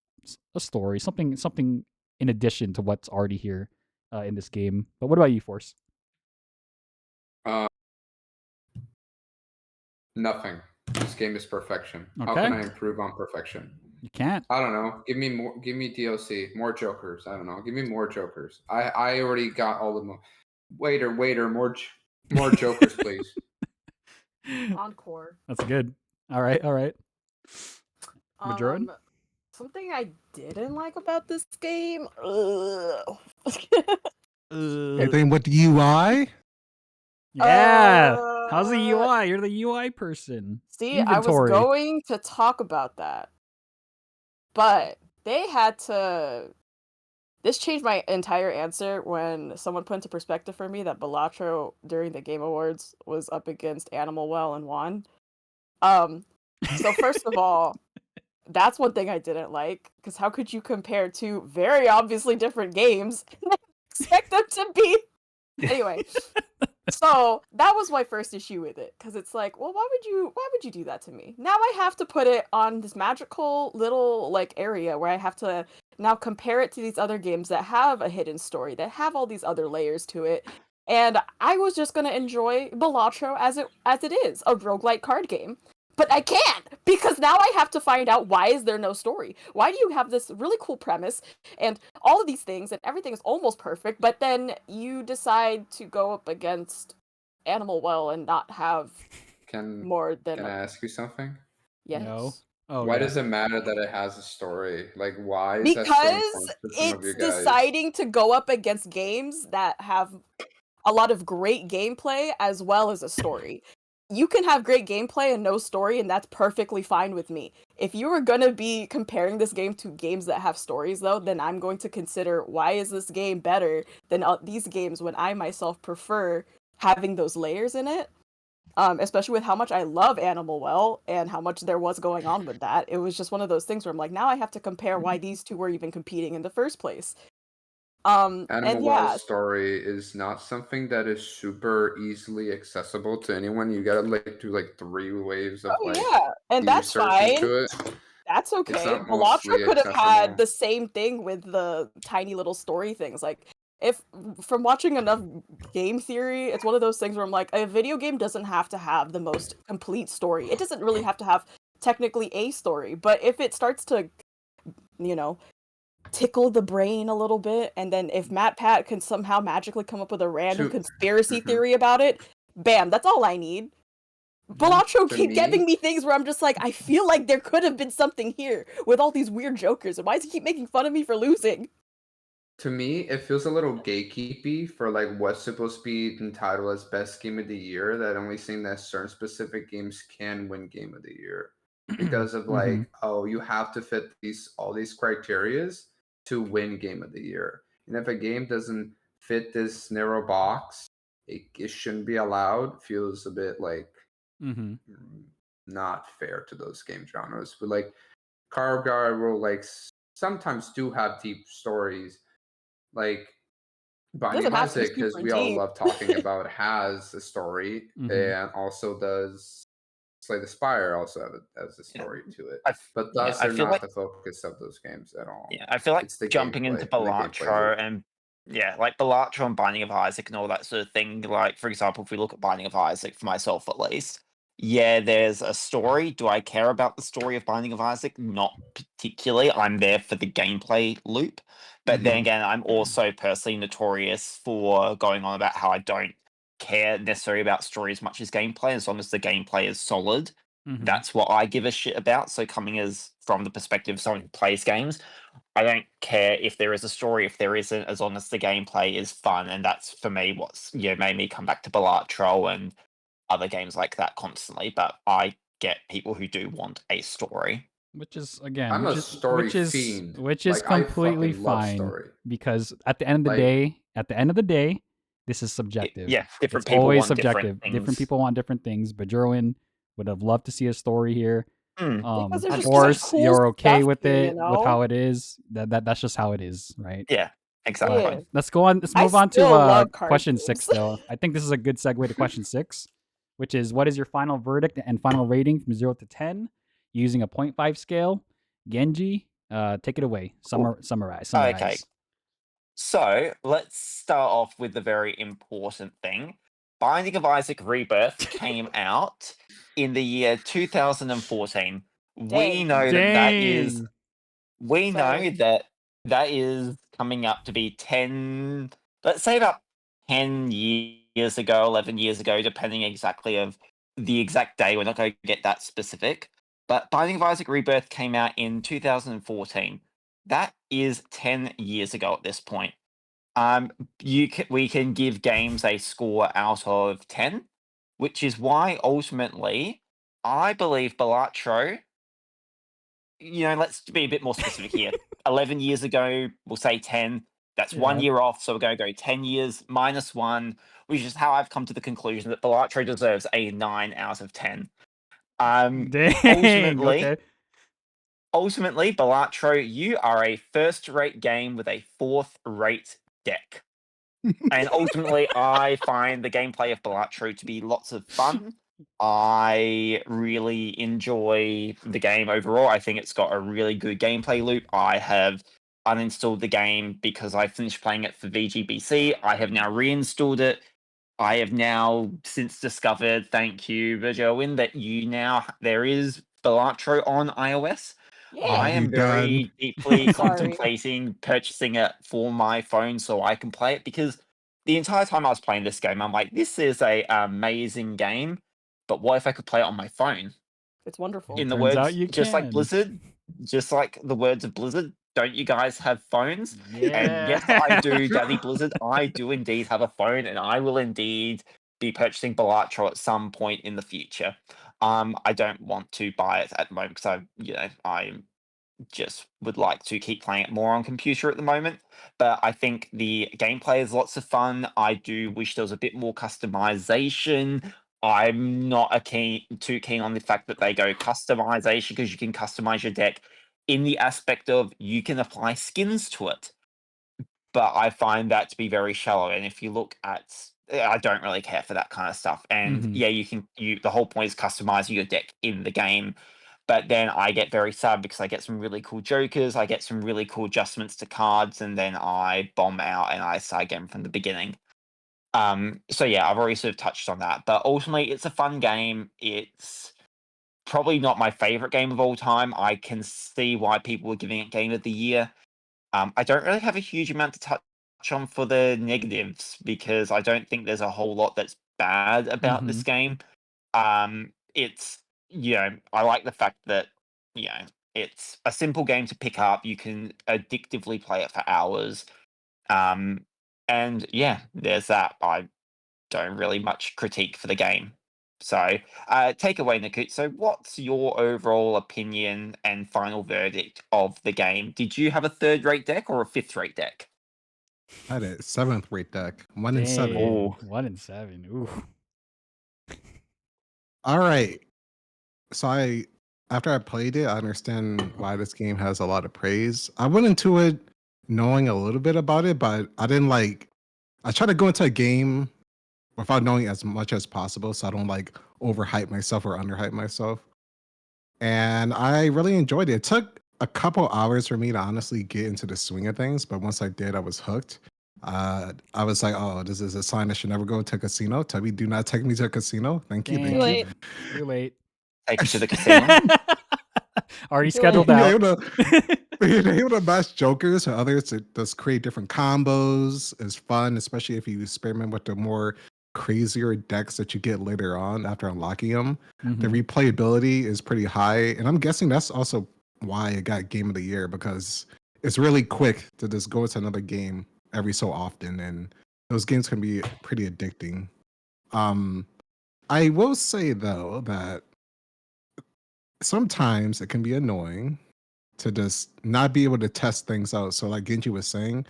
a story, something in addition to what's already here in this game. But what about you, Force? Nothing. This game is perfection. How Okay. can I improve on perfection? You can't. I don't know. Give me more. Give me DLC. More Jokers. I don't know. Give me more Jokers. I already got all of them. Waiter, more Jokers, please. Encore. That's good. All right. Majoran? Something I didn't like about this game. Anything with the UI? Yeah. How's the UI? You're the UI person. See, Inventory. I was going to talk about that, but they had to. This changed my entire answer when someone put into perspective for me that Balatro during the Game Awards was up against Animal Well and won. So first of all, that's one thing I didn't like, because how could you compare two very obviously different games and expect them to be? Anyway, so that was my first issue with it, because it's like, well, why would you do that to me? Now I have to put it on this magical little like area where I have to now compare it to these other games that have a hidden story, that have all these other layers to it. And I was just gonna enjoy Balatro as it is, a roguelike card game. But I can't, because now I have to find out, why is there no story? Why do you have this really cool premise and all of these things and everything is almost perfect, but then you decide to go up against Animal Well and not have more than Can I ask you something? Yes. No. Oh, Why yeah. does it matter that it has a story? Like, why is that so Because important for some of you it's guys? deciding to go up against games that have a lot of great gameplay as well as a story. You can have great gameplay and no story, and that's perfectly fine with me. If you are going to be comparing this game to games that have stories, though, then I'm going to consider, why is this game better than these games when I myself prefer having those layers in it? Especially with how much I love Animal Well and how much there was going on with that. It was just one of those things where I'm like, now I have to compare why these two were even competing in the first place. Animal And yeah, Well's story is not something that is super easily accessible to anyone. You gotta like do like 3 waves of like and that's research fine. into it. That's okay. not Balatro mostly could have had accessible. the same thing with the tiny little story things. Like, if from watching enough game theory, it's one of those things where I'm like, a video game doesn't have to have the most complete story. It doesn't really have to have technically a story, but if it starts to, tickle the brain a little bit, and then if MatPat can somehow magically come up with a random conspiracy theory about it, bam, that's all I need. Balatro keep giving me things where I'm just like, I feel like there could have been something here with all these weird jokers, and why does he keep making fun of me for losing? To me, it feels a little gatekeepy for like what's supposed to be entitled as best game of the year, that only saying that certain specific games can win game of the year. Because of like, oh, you have to fit all these criterias to win game of the year. And if a game doesn't fit this narrow box, it shouldn't be allowed. Feels a bit like not fair to those game genres. But like Card Guard like sometimes do have deep stories. Like Binding of Isaac, because we all love talking about, has a story, and also does Slay the Spire also has a story to it. But thus they're not the focus of those games at all. Yeah, I feel like it's the jumping into Balatro and like Balatro and Binding of Isaac and all that sort of thing. Like, for example, if we look at Binding of Isaac, for myself at least, there's a story. Do I care about the story of Binding of Isaac? Not particularly. I'm there for the gameplay loop. But then again, I'm also personally notorious for going on about how I don't care necessarily about story as much as gameplay. As long as the gameplay is solid, that's what I give a shit about. So coming from the perspective of someone who plays games, I don't care if there is a story, if there isn't, as long as the gameplay is fun. And that's, for me, what's made me come back to Balatro and other games like that constantly. But I get people who do want a story. Which is, again, I'm a story fiend. Which is completely fine, because at the end of the day, this is subjective. Different it's people always want subjective. Different people want different things. But Jerwin would have loved to see a story here. Because there's Of just course, cool you're okay stuff with here, it, with how it is. That's just how it is, right? Yeah. Exactly. Yeah. Let's go on. Let's I move on to still love card question games. 6, though. I think this is a good segue to question 6, which is what is your final verdict and final rating from 0 to 10 using a 0.5 scale? Genji, take it away. Summarize. Okay. So let's start off with the very important thing. Binding of Isaac Rebirth came out in the year 2014. We Dang. know that is Dang. we know Fair. that that is coming up to be 10, let's say about 10 years ago, 11 years ago, depending exactly of the exact day. We're not going to get that specific. But Binding of Isaac Rebirth came out in 2014. That is 10 years ago at this point. We can give games a score out of 10, which is why ultimately I believe Balatro, let's be a bit more specific here. 11 years ago, we'll say 10. That's 1 Yeah. year off, so we're going to go 10 years minus 1, which is how I've come to the conclusion that Balatro deserves a 9 out of 10. Dang. Ultimately, Okay. ultimately, Balatro, you are a first-rate game with a fourth-rate deck. And ultimately, I find the gameplay of Balatro to be lots of fun. I really enjoy the game overall. I think it's got a really good gameplay loop. I have uninstalled the game because I finished playing it for VGBC. I have now reinstalled it. I have now since discovered, thank you, Virgilwin, that there is Balatro on iOS. I Yeah. am You done? very deeply Sorry. contemplating purchasing it for my phone so I can play it, because the entire time I was playing this game, I'm like, this is a amazing game, but what if I could play it on my phone? It's wonderful. In the Turns out words, you just like can. Blizzard, just like the words of Blizzard, don't you guys have phones? And Yeah. yes, I do, Daddy Blizzard. I do indeed have a phone, and I will indeed be purchasing Balatro at some point in the future. I don't want to buy it at the moment because I just would like to keep playing it more on computer at the moment. But I think the gameplay is lots of fun. I do wish there was a bit more customization. I'm not too keen on the fact that they go customization, because you can customize your deck in the aspect of you can apply skins to it. But I find that to be very shallow. And if you look at, I don't really care for that kind of stuff. And Mhm. yeah, the whole point is customizing your deck in the game. But then I get very sad because I get some really cool jokers, I get some really cool adjustments to cards, and then I bomb out and I start again from the beginning. So yeah, I've already sort of touched on that. But ultimately, it's a fun game. It's probably not my favorite game of all time. I can see why people were giving it Game of the Year. I don't really have a huge amount to touch on for the negatives, because I don't think there's a whole lot that's bad about this Mhm. game. It's I like the fact that it's a simple game to pick up. You can addictively play it for hours. And yeah, there's that. I don't really much critique for the game. So, take away, Nikut. So, what's your overall opinion and final verdict of the game? Did you have a third-rate deck or a fifth-rate deck? I had a 7th-rate deck, 1 and 7. Dang. Oh, 1 and 7. Ooh. All right. So after I played it, I understand why this game has a lot of praise. I went into it knowing a little bit about it, but I didn't I try to go into a game without knowing as much as possible, so I don't overhype myself or underhype myself. And I really enjoyed it. It took a couple hours for me to honestly get into the swing of things, but once I did, I was hooked. I was like, oh, this is a sign I should never go to a casino. Tubby, do not take me to a casino. Thank you. Dang. Thank you. late. Too late. take you to the casino. Already Too scheduled late. You're out. able to match jokers or others to just create different combos. It's fun, especially if you experiment with the more crazier decks that you get later on after unlocking them. The Mhm. replayability is pretty high, and I'm guessing that's also why it got Game of the Year, because it's really quick to just go into another game every so often, and those games can be pretty addicting. Um, I will say though that sometimes it can be annoying to just not be able to test things out. So like Genji was saying,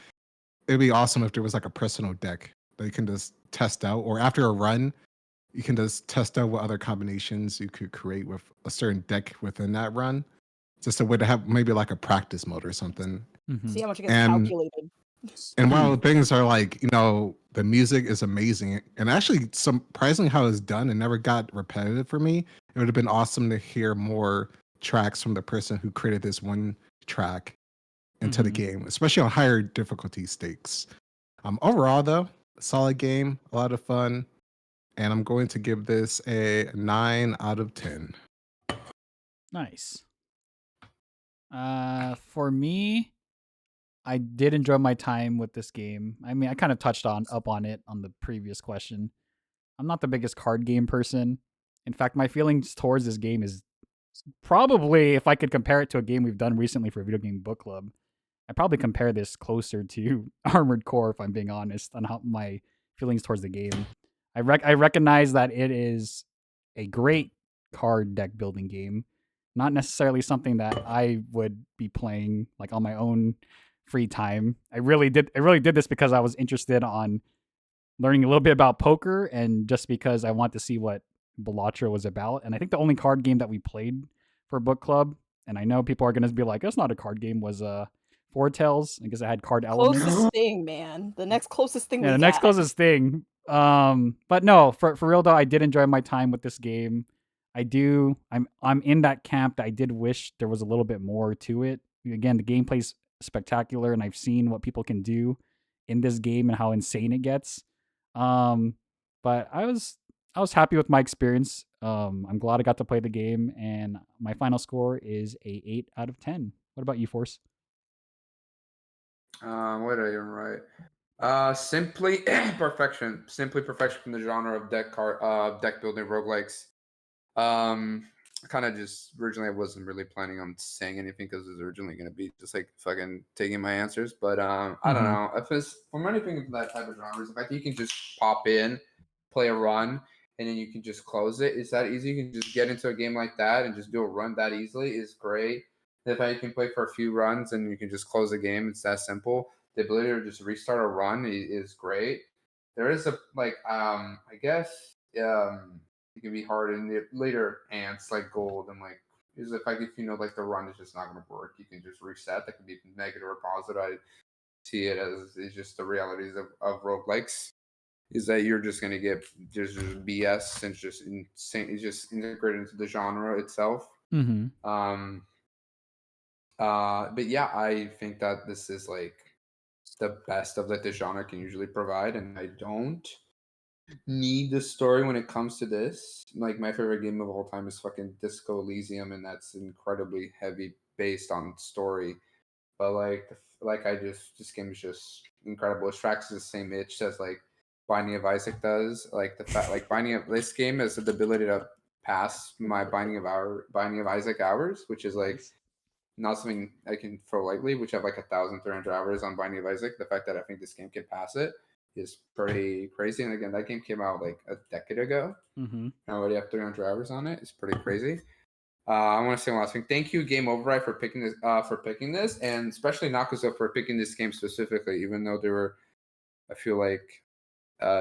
it'd be awesome if there was like a personal deck that you can just test out, or after a run, you can just test out what other combinations you could create with a certain deck within that run. Just a way to have maybe like a practice mode or something. Mhm. See how much it gets And calculated. And while things are like, the music is amazing, and actually surprisingly how it's done, it never got repetitive for me. It would have been awesome to hear more tracks from the person who created this one track into the game, especially on higher difficulty stakes. Overall, though, solid game, a lot of fun, and I'm going to give this a 9 out of 10. Nice. For me, I did enjoy my time with this game. I mean, I kind of touched up on it on the previous question. I'm not the biggest card game person. In fact, my feelings towards this game is probably, if I could compare it to a game we've done recently for Video Game Book Club, I'd probably compare this closer to Armored Core, if I'm being honest, on how my feelings towards the game. I recognize that it is a great card deck building game, not necessarily something that I would be playing like on my own free time. I really did this because I was interested on learning a little bit about poker, and just because I want to see what Balatro was about. And I think the only card game that we played for book club, and I know people are going to be like, "That's not a card game," was Foretales, because it had card elements. Closest thing, man. The next closest thing. Yeah, we the next got. closest thing. But no, for real though, I did enjoy my time with this game. I'm in that camp that I did wish there was a little bit more to it. Again, the gameplay's spectacular, and I've seen what people can do in this game and how insane it gets. But I was happy with my experience. I'm glad I got to play the game, and my final score is a 8 out of 10. What about you, Force? What did I even write? Simply perfection. Simply perfection from the genre of deck building roguelikes. Kind of just originally I wasn't really planning on saying anything because it was originally going to be just like fucking taking my answers, but I don't know if it's from anything from that type of genre. The fact that you can just pop in, play a run, and then you can just close it. It's that easy. You can just get into a game like that and just do a run that easily is great. The fact you can play for a few runs and you can just close the game. It's that simple. The ability to just restart a run is great. There is I guess it can be hard in the later ants like gold and like is if like the run is just not going to work, you can just reset. That can be negative or positive. I see it as it's just the realities of roguelikes is that you're just going to get just BS and just insane. It's just integrated into the genre itself. But yeah, I think that this is like the best of that the genre can usually provide, and I don't need the story when it comes to this. Like my favorite game of all time is fucking Disco Elysium, and that's incredibly heavy based on story. But this game is just incredible. It tracks the same itch as like Binding of Isaac does. Like the fact, like Binding of this game has the ability to pass my Binding of Isaac hours, which is like not something I can throw lightly. Which have like 1,300 hours on Binding of Isaac. The fact that I think this game can pass it is pretty crazy. And again, that game came out like a decade ago. I already have 300 hours on it. It's pretty crazy. I want to say one last thing. Thank you, Game Override, for picking this, and especially Nakuso for picking this game specifically. Even though there were, I feel like,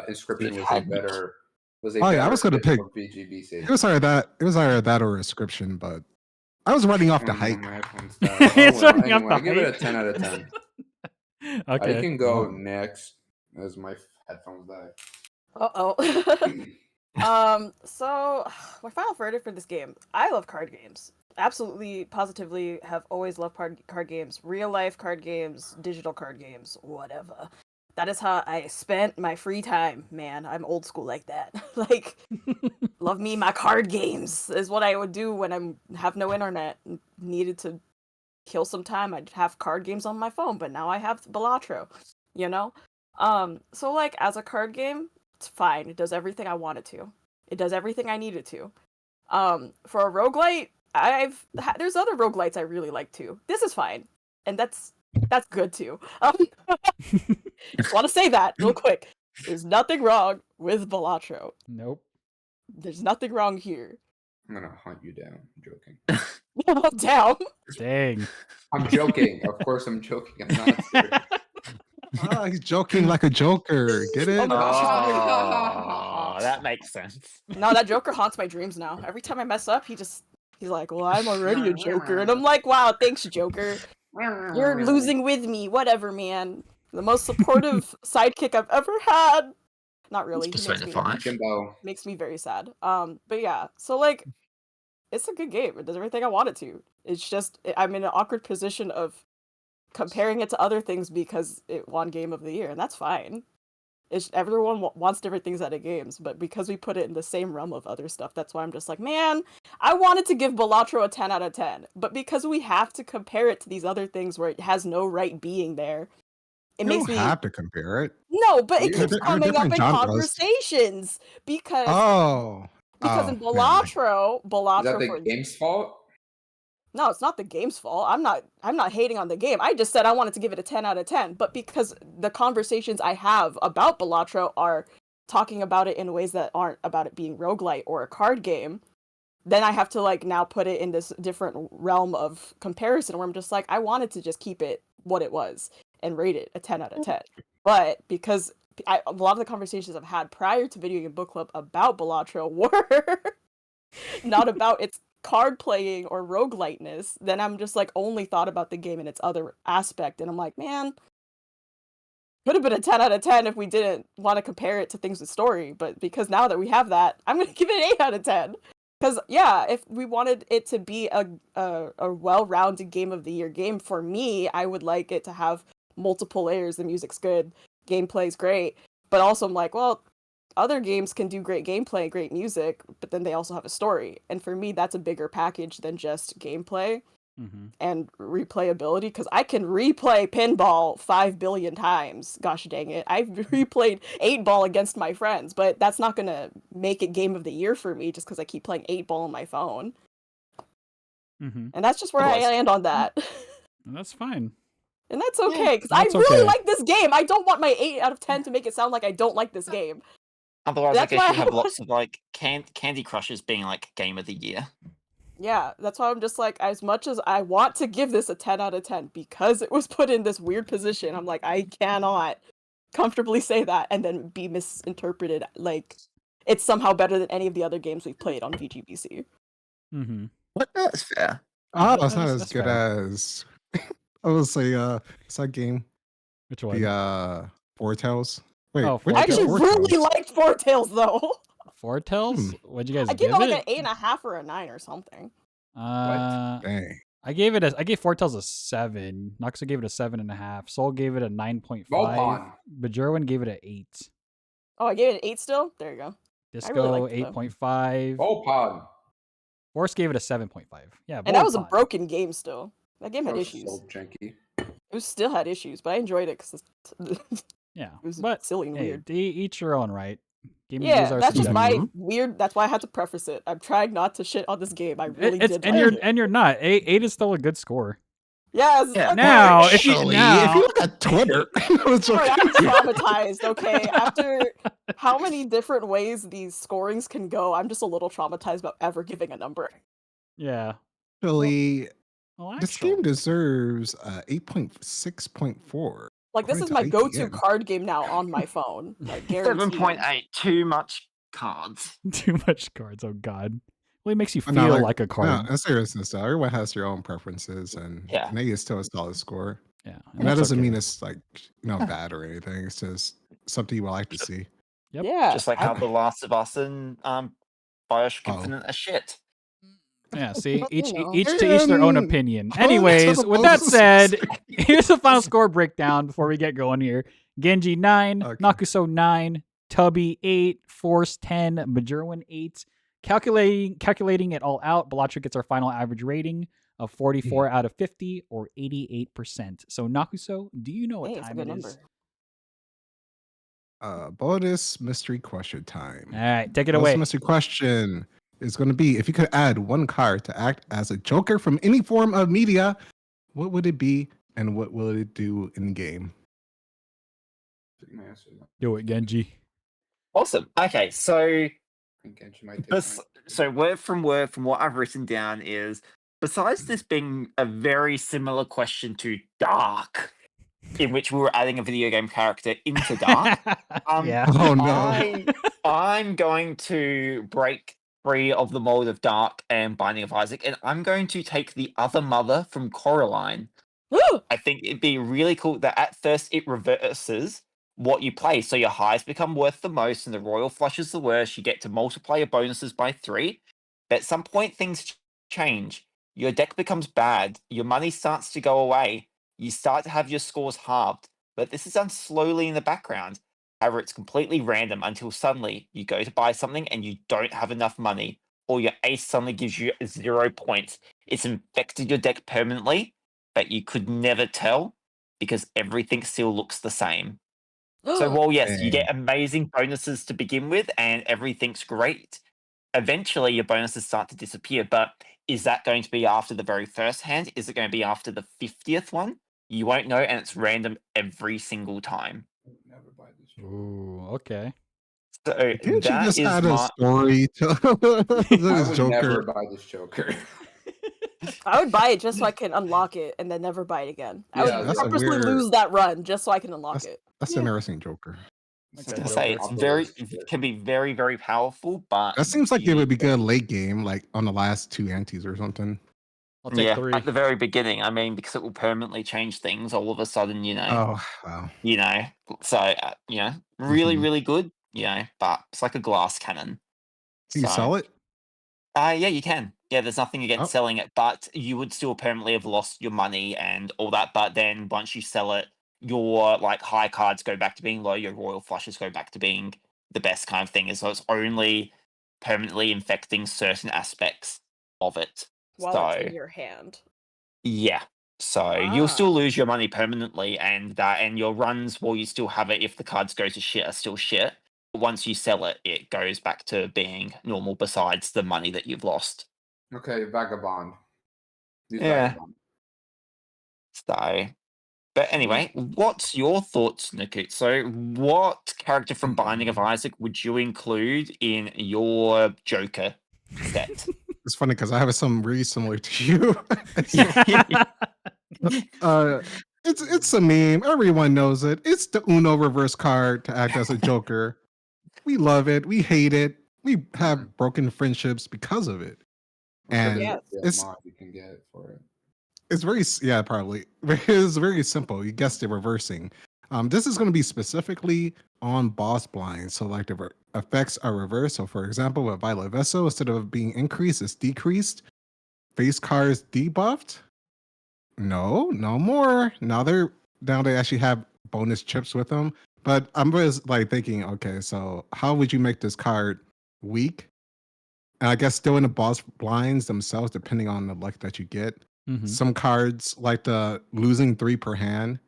Inscription was a better. I was going to pick VGBC. It was either that or Inscription, but I was running off the hype. I give it a 10 out of 10. Okay. I can go next as my headphones die. So my final verdict for this game. I love card games. Absolutely, positively have always loved card games. Real life card games, digital card games, whatever. That is how I spent my free time, man. I'm old school like that. Like, love me my card games is what I would do when I have no internet and needed to kill some time. I'd have card games on my phone, but now I have Balatro, you know? So like as a card game, it's fine. It does everything I want it to. It does everything I need it to. For a roguelite, there's other roguelites I really like too. This is fine. And that's good too. Just want to say that real quick. There's nothing wrong with Balatro. Nope. There's nothing wrong here. I'm gonna hunt you down. I'm joking. Down. Dang. I'm joking. Of course, I'm joking. I'm not serious. He's joking like a joker. Get it? Oh, that makes sense. No, that Joker haunts my dreams now. Every time I mess up, he's like, well, I'm already a Joker. And I'm like, wow, thanks, Joker. You're losing with me. Whatever, man. The most supportive sidekick I've ever had. Not really. It's He makes Persona me 5. Jimbo. makes me very sad. But yeah. So like, it's a good game. It does everything I want it to. It's just I'm in an awkward position of comparing it to other things because it won Game of the Year, and that's fine. It's everyone wants different things out of games, but because we put it in the same realm of other stuff, that's why I'm just like, man, I wanted to give Balatro a 10 out of 10, but because we have to compare it to these other things where it has no right being there, it You makes don't me have to compare it. no, but it They're keeps They're coming up different in genres. conversations because Oh. because Oh, in man. Is that the for game's fault? no, it's not the game's fault. I'm not hating on the game. I just said I wanted to give it a 10 out of 10, but because the conversations I have about Balatro are talking about it in ways that aren't about it being roguelite or a card game, then I have to like now put it in this different realm of comparison where I'm just like I wanted to just keep it what it was and rate it a 10 out of 10. But because a lot of the conversations I've had prior to Video Game Book Club about Balatro were not about its card playing or rogueliteness, then I'm just like only thought about the game and its other aspect. And I'm like, man, could have been a 10 out of 10 if we didn't want to compare it to things with story. But because now that we have that, I'm going to give it an 8 out of 10. Because, yeah, if we wanted it to be a well-rounded Game of the Year game, for me, I would like it to have multiple layers. The music's good, gameplay's great. But also, I'm like, well, other games can do great gameplay, great music, but then they also have a story. And for me, that's a bigger package than just gameplay and replayability. Because I can replay Pinball 5 billion times. Gosh dang it. I've replayed 8-Ball against my friends, but that's not going to make it Game of the Year for me just because I keep playing 8-Ball on my phone. And that's just where I Otherwise- land on that. That's fine. And that's okay, because I that's really okay. like this game. I don't want my 8 out of 10 to make it sound like I don't like this game. Otherwise, That's I guess why you have lots of like Candy Crushers being like Game of the Year. Yeah, that's why I'm just like, as much as I want to give this a 10 out of 10 because it was put in this weird position, I'm like, I cannot comfortably say that and then be misinterpreted like it's somehow better than any of the other games we've played on VGBC. What? No, that's fair. Oh, it's not That's- as that's good fair. as I would say it's that game. Which one? The Four Tails. Wait, Oh, where'd I you get actually Four really Tails? liked Four Tails though. Four Tails? What'd you guys I gave give it like it? an 8.5 or a 9 or something. Dang. I gave Four Tails a 7. Noxa gave it a 7.5. Soul gave it a 9.5. Volpon. Bajerwin gave it an 8. Oh, I gave it an 8 still? There you go. Disco really liked it, though. 8.5. Volpon. Force gave it a 7.5. Yeah, And that was a Volpon. broken game still. That game That had was issues. so janky. It still had issues, but I enjoyed it because it Yeah, was but silly and hey, weird. each your own, right? Game Yeah, reviews are that's just subjective. my weird. That's why I had to preface it. I'm trying not to shit on this game. I really It's did. and like you're it. and you're not. 8 is still a good score. Yes. Yeah. Okay. Now, if you Actually, now, if you look at Twitter, it's Sorry, okay. I'm traumatized. Okay, after how many different ways these scorings can go, I'm just a little traumatized about ever giving a number. yeah. Actually, Well, this actually, game deserves 8.6.4. Like this is my go-to card game now on my phone. Like guaranteed. 7.8. Too much cards. too much cards. Oh God. Well, it makes you feel No, like a card. No, in seriousness, though, everyone has their own preferences, and Yeah. an 8 is still a solid score. Yeah, And that that's doesn't okay. mean it's like bad or anything. It's just something you would like to see. Yep. Yeah. Just like how The Last of Us and Bioshock Oh. Infinite are shit. Yeah, see, each know. each to each their own opinion. Anyways, with that said, here's the final score breakdown before we get going here. Genji 9, Okay. Nakuso 9, Tubby 8, Force 10, Bajerwin 8. Calculating it all out, Balatro gets our final average rating of 44 out of 50 or 88%. So Nakuso, do you know what Hey, it's a time good it is? number. Bonus mystery question time. All right, take it Bonus away. mystery question is going to be: if you could add one card to act as a Joker from any form of media, what would it be, and what will it do in game? Do it, Genji. Awesome. Okay, so Genji might take Bes- mine. so word from what I've written down is, besides this being a very similar question to Dark, in which we were adding a video game character into Dark, Yeah. Oh no! I'm going to break free of the mold of Dark and Binding of Isaac, and I'm going to take the other mother from Coraline I think it'd be really cool that at first it reverses what you play. So your highs become worth the most and the royal flush is the worst. You get to multiply your bonuses by 3. But at some point, things change. Your deck becomes bad. Your money starts to go away. You start to have your scores halved. But this is done slowly in the background. However, it's completely random until suddenly you go to buy something and you don't have enough money, or your ace suddenly gives you 0 points. It's infected your deck permanently, but you could never tell because everything still looks the same. So while yes, you get amazing bonuses to begin with and everything's great, eventually your bonuses start to disappear. But is that going to be after the very first hand? Is it going to be after the 50th one? You won't know, and it's random every single time. Never buy this joke. Ooh, okay. So Can't you that just is add a my story to I this would Joker? never buy this Joker. I would buy it just so I can unlock it and then never buy it again. I Yeah, would that's a purposely weird- lose that run just so I can unlock it. That's Yeah. an interesting Joker. It's I like say Joker it's very operates. can be very, very powerful, but That seems like it you would be good don't- late game, like on the last 2 antes or something. I'll take Yeah, 3. at the very beginning. I mean, because it will permanently change things. All of a sudden, Oh wow. So really, Mhm. really good. But it's like a glass cannon. Can you sell it? Yeah, you can. Yeah, there's nothing against Oh. selling it, but you would still permanently have lost your money and all that. But then once you sell it, your like high cards go back to being low. Your royal flushes go back to being the best kind of thing. So it's only permanently infecting certain aspects of it. While it's in your hand. Yeah. So you'll Ah. still lose your money permanently, and your runs while you still have it, if the cards go to shit, are still shit. But once you sell it, it goes back to being normal. Besides the money that you've lost. Okay, Vagabond. Use Yeah. Vagabond. So, but anyway, what's your thoughts, Nikut? So, what character from Binding of Isaac would you include in your Joker set? It's funny because I have some really similar to you. It's a meme. Everyone knows it. It's the Uno reverse card to act as a Joker. We love it. We hate it. We have broken friendships because of it. And Yes. it's mod you can get for it. it's very probably it's very simple. You guessed it, reversing. This is going to be specifically on boss blinds, so like the effects are reversed. So for example, with Violet Vessel, instead of being increased, it's decreased. Face cards debuffed. No more. Now they actually have bonus chips with them. But I'm just like thinking, okay, so how would you make this card weak? And I guess still in the boss blinds themselves, depending on the luck that you get. Mhm. Some cards like the losing 3 per hand.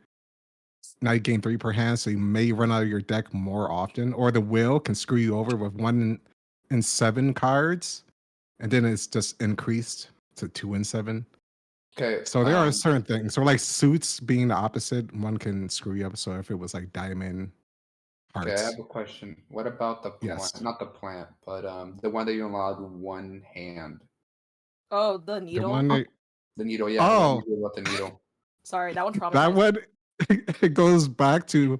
Now you gain 3 per hand, so you may run out of your deck more often. Or the will can screw you over with 1 in 7 cards, and then it's just increased to 2 in 7. Okay. So there are certain things. So like suits being the opposite, one can screw you up. So if it was like diamond, hearts. Okay, I have a question. What about the plant? Yes. Not the plant, but the one that you allowed one hand. Oh, the The needle. one that, The needle, yeah. Oh. The one about the needle. Sorry, that one traumatized. that one, it goes back to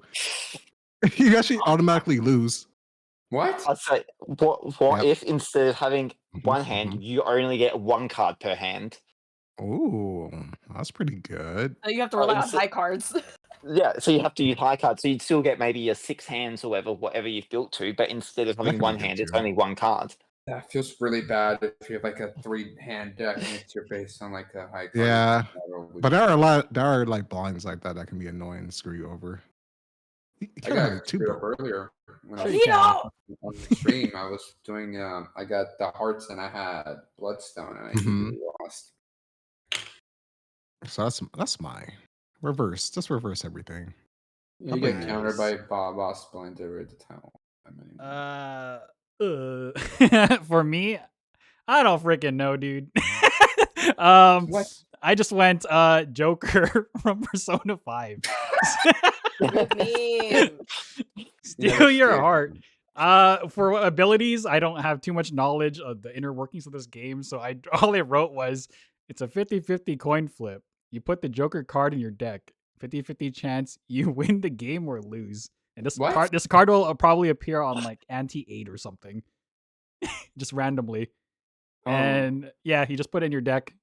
you actually automatically lose. What? I'd say, what Yep. if instead of having Mhm, one hand, you only get 1 card per hand? Ooh, that's pretty good. You have to rely on it's- high cards. Yeah, so you have to use high cards, so you'd still get maybe your 6 hands or whatever you've built to, but instead of That having could be 1 good hand, it's too. only 1 card. That feels really bad if you have like a 3-hand deck and it's your base on like a high card. Yeah, That'll but lose. there are like blinds like that can be annoying and screw you over. You I kind of got have two screwed up broke. earlier when I Sure was you can. on the stream. I was doing I got the hearts and I had bloodstone and I easily lost. So that's my reverse. Just reverse everything. You get countered by boss blinds every time. For me, I don't freaking know, dude. What? I just went Joker from Persona 5. Good meme. Steal your scared heart. For abilities, I don't have too much knowledge of the inner workings of this game, so all I wrote was it's a 50-50 coin flip. You put the Joker card in your deck. 50-50 chance you win the game or lose. And this What? card will probably appear on like Ante 8 or something. Just randomly. Oh. And yeah, you just put it in your deck,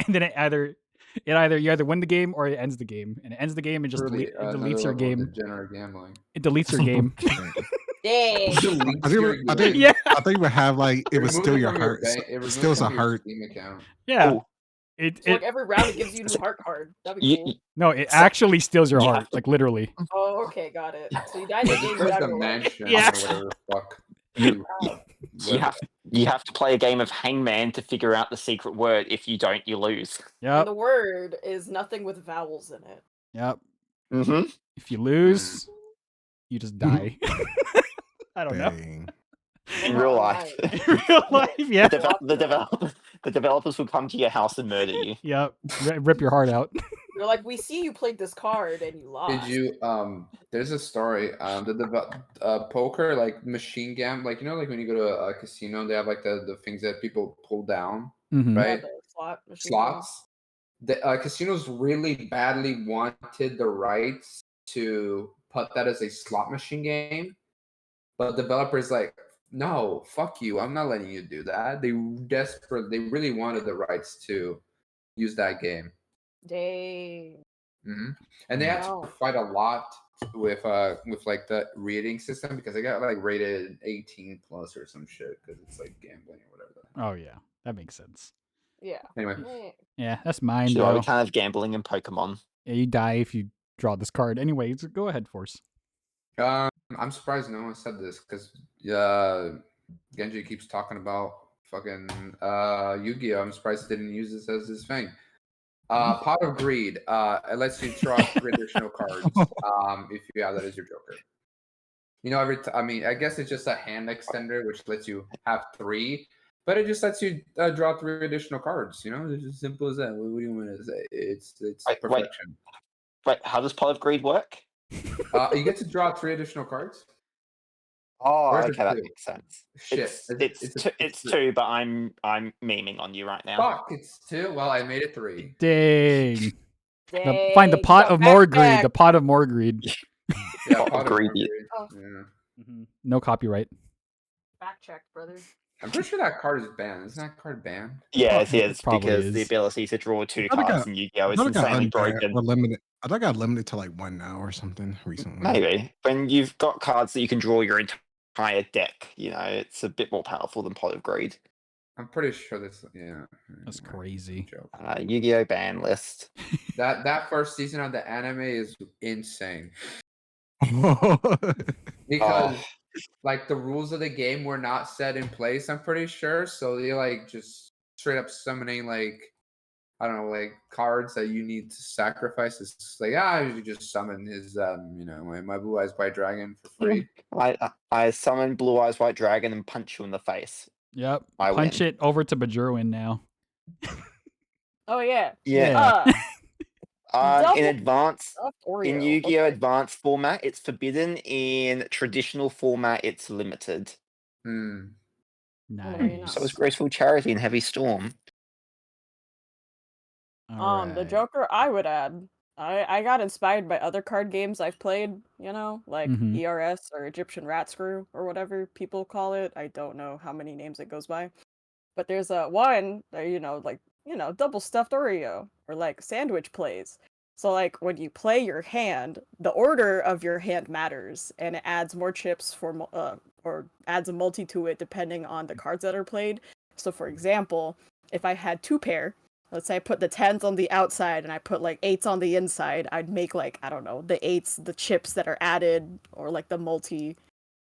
and then it either you either win the game or it ends the game, and it ends the game and just Really, it another deletes your level of game. degenerate gambling. It deletes your game. Dang. I think Yeah. I think we have like it would removes steal it your from heart. bank- it It removes steals it a from your heart. Steam account. Yeah. Oh, So like every round it gives you a new heart card. That'd be cool. No, it actually steals your You heart, have to- like literally. Oh, okay, got it. So you die in the It game, you destroys die the in the life. mansion Yeah. or whatever the fuck. You- Whatever. you have to play a game of Hangman to figure out the secret word. If you don't, you lose. And Yep. the word is nothing with vowels in it. Yep. Mm-hmm. If you lose, you just die. I don't know. Dang. In Well, real not life, online. In real life, yeah. the developers will come to your house and murder you. Yep. Rip your heart out. You're like, we see you played this card and you lost. Did you there's a story the poker like machine gam like like when you go to a casino they have like the things that people pull down, Mhm. Yeah, right? the slot machine Slots. The casinos really badly wanted the rights to put that as a slot machine game, but developers like, no, fuck you, I'm not letting you do that. They really wanted the rights to use that game. Dang. And they had Wow. to fight a lot with like the rating system because they got like rated 18 plus or some shit because it's like gambling or whatever. Oh yeah, that makes sense. Yeah. Anyway, Yeah. Yeah, that's mine, So we though. can't have gambling in Pokemon. Yeah, you die if you draw this card. Anyways, go ahead, Force. I'm surprised no one said this because Genji keeps talking about fucking Yu-Gi-Oh. I'm surprised he didn't use this as his thing. Pot of Greed. It lets you draw 3 additional cards if you have that as your Joker. I mean, I guess it's just a hand extender which lets you have 3, but it just lets you draw 3 additional cards. It's as simple as that. What do you want to say? It's Wait. perfection. Wait, how does Pot of Greed work? You get to draw 3 additional cards. Oh, Or is it okay, that 2? makes sense. Shit, It's 2, but I'm memeing on you right now. Fuck, it's 2. Well, I made it 3. Dang. Dang. Find the you pot got of more backpack. greed. The pot of more greed. Yeah, Pot of Pot of Greed. Greed. Oh. Yeah. No copyright. Back check, brother. I'm pretty sure that card is banned. Isn't that card banned? Yes, It yes, probably because the is. able to draw 2 I think cards I- in Yu-Gi-Oh! I It's thought it got insanely unbanned broken. or limited. I thought it got limited to like 1 now or something recently. Maybe. When you've got cards that you can draw your entire deck, it's a bit more powerful than Pot of Greed. I'm pretty sure that's That's crazy. Joke. Yu-Gi-Oh! Ban list. That first season of the anime is insane Oh. because like the rules of the game were not set in place. I'm pretty sure, so they like just straight up summoning like I don't know like cards that you need to sacrifice. It's like you just summon his my Blue Eyes White Dragon for free. I summon Blue Eyes White Dragon and punch you in the face. Yep. I Punch win. it over to Bajirwin now. Oh yeah. Yeah. In advance, Oreo. in Yu-Gi-Oh! Okay. Advanced format, it's forbidden. In traditional format, it's limited. Hmm. Nice. So is Graceful Charity and Heavy Storm. The Alright. Joker I would add. I got inspired by other card games I've played, like Mhm. ERS or Egyptian Rat Screw or whatever people call it. I don't know how many names it goes by. But there's one that, double stuffed Oreo or like sandwich plays. So like when you play your hand, the order of your hand matters and it adds more chips or adds a multi to it depending on the cards that are played. So for example, if I had 2 pair, let's say I put the 10s on the outside and I put like 8s on the inside, I'd make like, I don't know, the 8s, the chips that are added, or like the multi.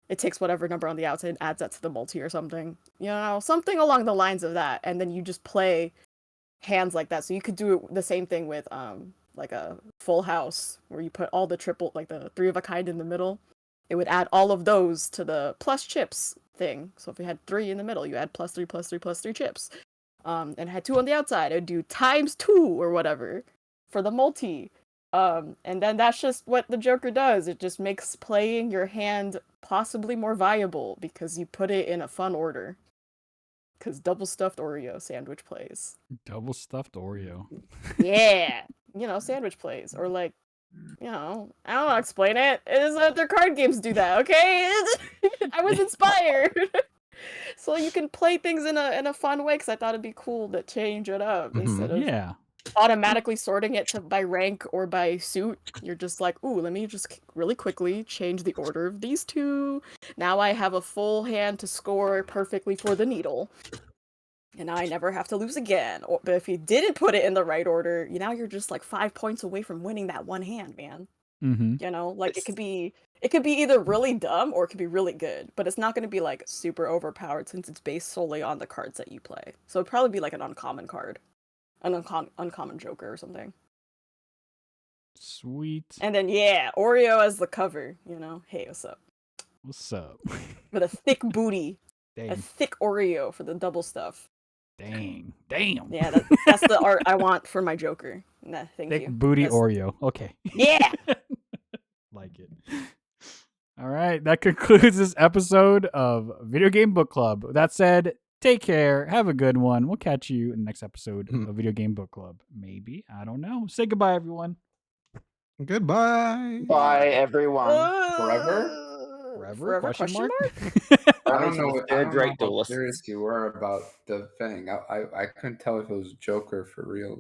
It takes whatever number on the outside and adds that to the multi or something. Something along the lines of that. And then you just play hands like that. So you could do the same thing with like a full house where you put all the triple, like the 3 of a kind in the middle. It would add all of those to the plus chips thing. So if you had 3 in the middle, you add plus 3, plus 3, plus 3 chips. And had 2 on the outside, it would do times 2 or whatever for the multi. And then that's just what the Joker does. It just makes playing your hand possibly more viable because you put it in a fun order. Because double stuffed Oreo sandwich plays. Double stuffed Oreo. Yeah. Sandwich plays. Or like, I don't know how to explain it. It's other card games do that, okay? I was inspired. So you can play things in a fun way because I thought it'd be cool to change it up instead of Yeah. automatically sorting it by rank or by suit. You're just like, ooh, let me just really quickly change the order of these two. Now I have a full hand to score perfectly for the needle. And I never have to lose again. But if you didn't put it in the right order, now you're just like 5 points away from winning that one hand, man. Mm-hmm. You know, like it could be either really dumb or it could be really good, but it's not going to be like super overpowered since it's based solely on the cards that you play. So it'd probably be like an uncommon card, an uncommon Joker or something. Sweet. And then Oreo as the cover. Hey, what's up? What's up? With a thick booty, a Dang. thick Oreo for the double stuff. Damn. Yeah, that's the art I want for my Joker. Nah, thank Thick you. booty Oreo. Okay. Yeah. Like it. All right, that concludes this episode of Video Game Book Club. That said, take care. Have a good one. We'll catch you in the next episode of Video Game Book Club. Maybe. I don't know. Say goodbye, everyone. Goodbye. Bye, everyone. Forever? Forever? Question mark? I don't know Great how duelist. serious you were about the thing. I couldn't tell if it was Joker for real.